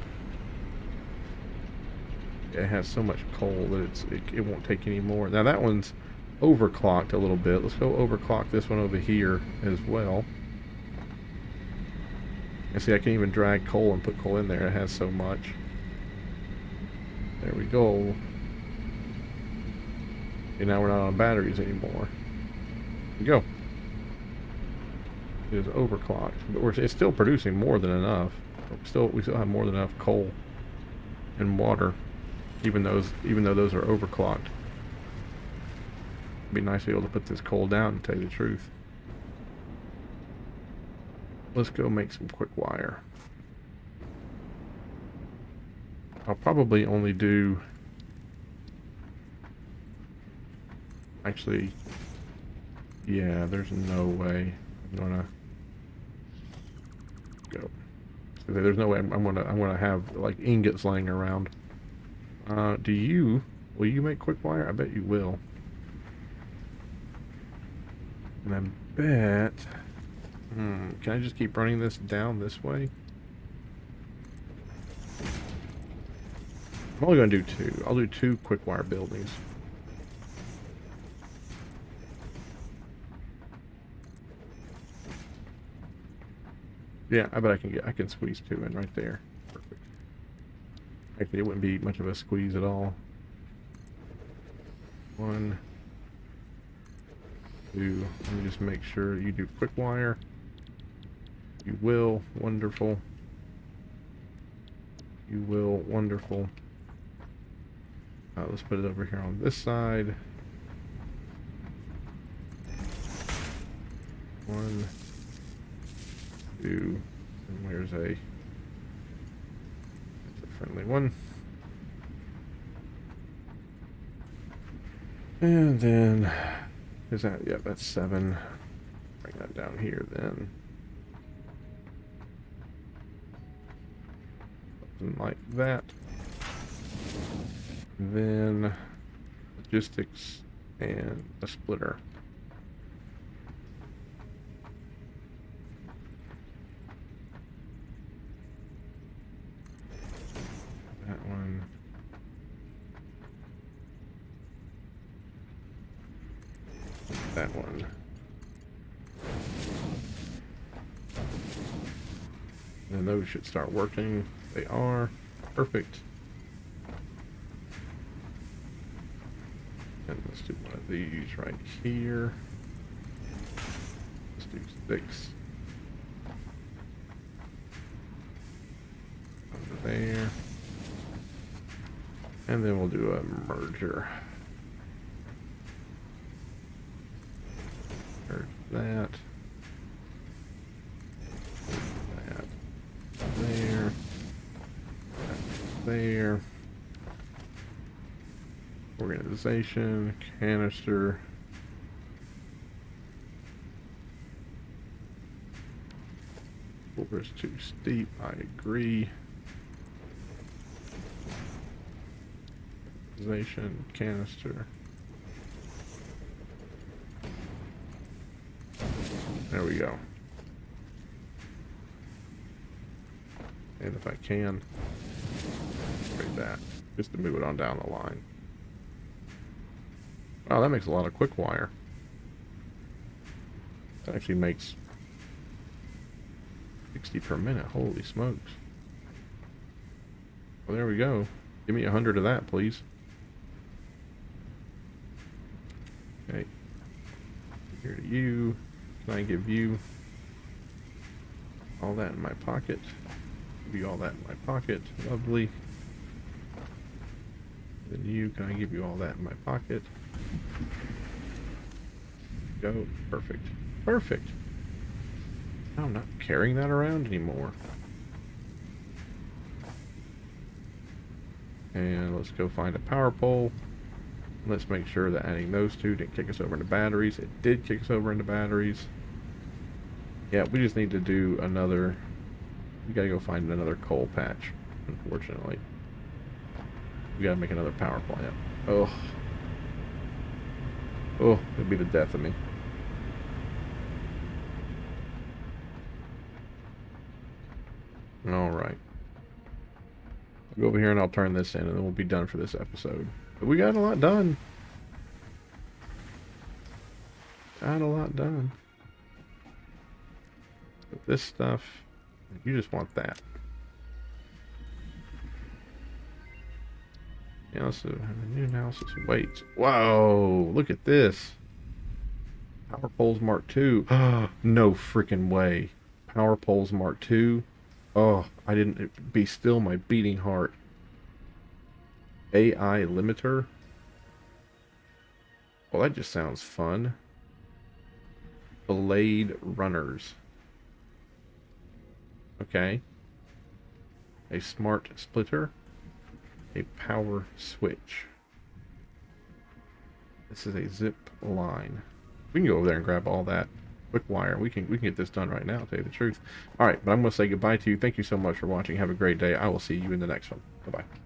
It has so much coal that it won't take any more. Now that one's overclocked a little bit. Let's go overclock this one over here as well. And see, I can even drag coal and put coal in there. It has so much. There we go. And now we're not on batteries anymore. There we go. It is overclocked, but it's still producing more than enough. We still have more than enough coal and water, even though those are overclocked. It'd be nice to be able to put this coal down, to tell you the truth. Let's go make some quick wire. I'll probably only do... Actually, yeah, there's no way I'm gonna go. There's no way I'm gonna have like ingots laying around. Will you make quick wire? I bet you will. And I bet, can I just keep running this down this way? I'm only gonna do 2. I'll do 2 quick wire buildings. Yeah, I bet I can squeeze 2 in right there. Perfect. Actually, it wouldn't be much of a squeeze at all. 1, 2. Let me just make sure you do quick wire. You will. Wonderful. You will. Wonderful. Let's put it over here on this side. 1, 2, and where's a friendly one. And then, is that, yeah, that's 7. Bring that down here then. Something like that. And then, logistics and a splitter. That one. That one. And those should start working. They are. Perfect. And let's do one of these right here. Let's do 6. Over there. And then we'll do a merger. Merge that. That. There. That there. Organization. Canister. Floor is too steep. I agree. Canister. There we go. And if I can, break that, just to move it on down the line. Wow, that makes a lot of quick wire. That actually makes 60 per minute. Holy smokes. Well, there we go. Give me 100 of that, please. Okay. Here to you. Can I give you all that in my pocket? Give you all that in my pocket. Lovely. Then you, can I give you all that in my pocket? Go. Perfect. Perfect. Now I'm not carrying that around anymore. And let's go find a power pole. Let's make sure that adding those 2 didn't kick us over into batteries. It did kick us over into batteries. Yeah, we just need to do another... We gotta go find another coal patch, unfortunately. We gotta make another power plant. Oh. Oh, it'd be the death of me. Alright. I'll go over here and I'll turn this in, and then we'll be done for this episode. But we got a lot done. Got a lot done. So this stuff, you just want that. Yeah, let's have a new analysis. Wait. Whoa, look at this. Power Poles Mark II. No freaking way. Power Poles Mark II. Oh, I didn't. Be still my beating heart. AI limiter. Well, that just sounds fun. Blade runners. Okay. A smart splitter. A power switch. This is a zip line. We can go over there and grab all that quick wire. We can get this done right now, to tell you the truth. All right, but I'm going to say goodbye to you. Thank you so much for watching. Have a great day. I will see you in the next one. Bye-bye.